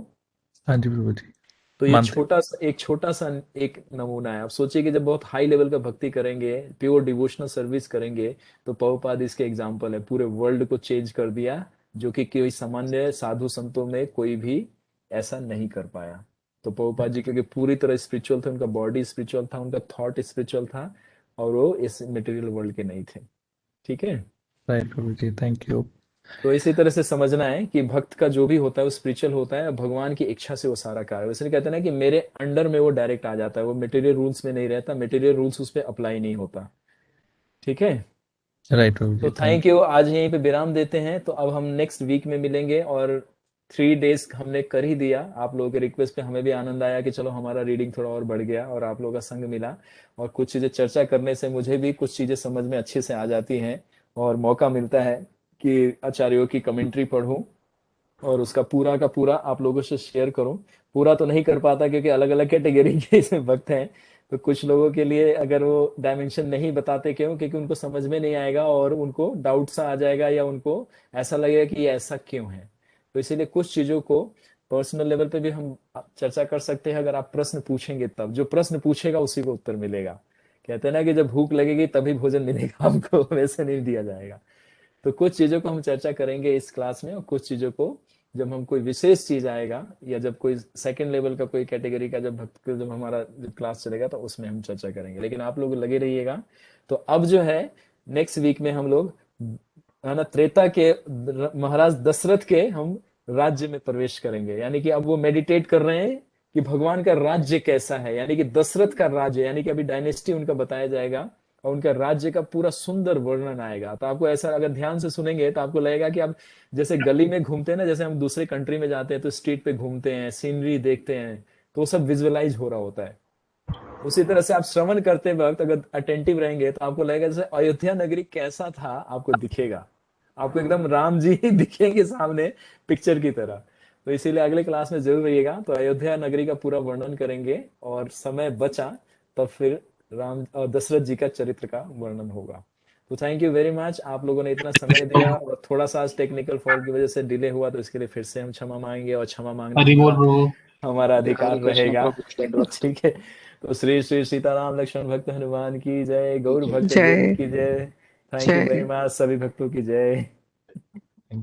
Speaker 6: हाँ जी प्रभु जी,
Speaker 3: तो ये
Speaker 6: मानते हैं।
Speaker 3: एक छोटा सा एक नमूना है। आप सोचिए कि जब बहुत हाई लेवल का भक्ति करेंगे, प्योर डिवोशनल सर्विस करेंगे, तो प्रभुपाद इसके एग्जाम्पल है, पूरे वर्ल्ड को चेंज कर दिया, जो कि कोई सामान्य साधु संतों में कोई भी ऐसा नहीं कर पाया। तो प्रभुपाद जी क्योंकि पूरी तरह स्पिरिचुअल थे, उनका बॉडी स्पिरिचुअल था, उनका थॉट स्पिरिचुअल था, और वो इस मटेरियल वर्ल्ड के नहीं थे। ठीक है।
Speaker 6: राइट प्रभु जी, थैंक यू।
Speaker 3: तो इसी तरह से समझना है कि भक्त का जो भी होता है वो स्पिरिचुअल होता है, भगवान की इच्छा से वो सारा कार्य, वैसे कहते हैं ना कि मेरे अंडर में वो डायरेक्ट आ जाता है, वो मटेरियल रूल्स में नहीं रहता, मटेरियल रूल्स उस पर अप्लाई नहीं होता। ठीक है।
Speaker 6: राइट प्रभु
Speaker 3: तो
Speaker 6: जी, थैंक
Speaker 3: थैंक यू, आज यहीं पे विराम देते हैं। तो अब हम नेक्स्ट वीक में मिलेंगे, और 3 डेज हमने कर ही दिया। आप लोगों के रिक्वेस्ट पे हमें भी आनंद आया कि चलो हमारा रीडिंग थोड़ा और बढ़ गया और आप लोगों का संग मिला, और कुछ चीजें चर्चा करने से मुझे भी कुछ चीजें समझ में अच्छे से आ जाती हैं, और मौका मिलता है कि आचार्यों की कमेंट्री पढ़ूं और उसका पूरा का पूरा आप लोगों से शेयर करूं। पूरा तो नहीं कर पाता क्योंकि अलग अलग कैटेगरी के इसमें भक्त हैं, तो कुछ लोगों के लिए अगर वो डायमेंशन नहीं बताते, क्यों? क्योंकि उनको समझ में नहीं आएगा और उनको डाउट सा आ जाएगा, या उनको ऐसा लगेगा कि ये ऐसा क्यों है। तो इसीलिए कुछ चीजों को पर्सनल लेवल पे भी हम चर्चा कर सकते हैं, अगर आप प्रश्न पूछेंगे तब। जो प्रश्न पूछेगा उसी को उत्तर मिलेगा। कहते हैं ना कि जब भूख लगेगी तभी भोजन मिलेगा आपको, वैसे नहीं दिया जाएगा। तो कुछ चीजों को हम चर्चा करेंगे इस क्लास में, और कुछ चीजों को जब हम कोई विशेष चीज आएगा, या जब कोई सेकंड लेवल का कोई कैटेगरी का जब भक्त जब हमारा जब क्लास चलेगा, तो उसमें हम चर्चा करेंगे। लेकिन आप लोग लगे रहिएगा। तो अब जो है नेक्स्ट वीक में हम लोग है ना, त्रेता के महाराज दशरथ के हम राज्य में प्रवेश करेंगे। यानी कि अब वो मेडिटेट कर रहे हैं कि भगवान का राज्य कैसा है, यानी कि दशरथ का राज्य, यानी कि अभी डायनेस्टी उनका बताया जाएगा, और उनका राज्य का पूरा सुंदर वर्णन आएगा। तो आपको ऐसा अगर ध्यान से सुनेंगे तो आपको लगेगा कि आप जैसे गली में घूमते हैं ना, जैसे हम दूसरे कंट्री में जाते हैं तो स्ट्रीट पे घूमते हैं, सीनरी देखते हैं, तो वो सब विजुअलाइज हो रहा होता है। उसी तरह से आप श्रवण करते वक्त अगर अटेंटिव रहेंगे तो आपको लगेगा जैसे अयोध्या नगरी कैसा था, आपको दिखेगा, आपको एकदम राम जी ही दिखेंगे सामने पिक्चर की तरह। तो इसीलिए अगले क्लास में जरूर रहिएगा। तो अयोध्या नगरी का पूरा वर्णन करेंगे, और समय बचा तब फिर राम और दशरथ जी का चरित्र का वर्णन होगा। तो थैंक यू वेरी मच, आप लोगों ने इतना समय दिया, और थोड़ा सा टेक्निकल फॉल्ट की वजह से डिले हुआ, तो इसके लिए फिर से हम क्षमा मांगेंगे, और क्षमा मांगना
Speaker 7: हरि बोल
Speaker 3: हमारा
Speaker 7: ब्रो।
Speaker 3: हमारा अधिकार
Speaker 7: हरे कृष्ण
Speaker 3: रहेगा।
Speaker 7: प्रभु।
Speaker 3: ठीक है। तो श्री श्री सीताराम लक्ष्मण भक्त हनुमान की जय, गौर भक्त वृंद
Speaker 5: जय
Speaker 3: की जय। थैंक यू वेरी
Speaker 5: जय
Speaker 3: मच, सभी भक्तों की जय।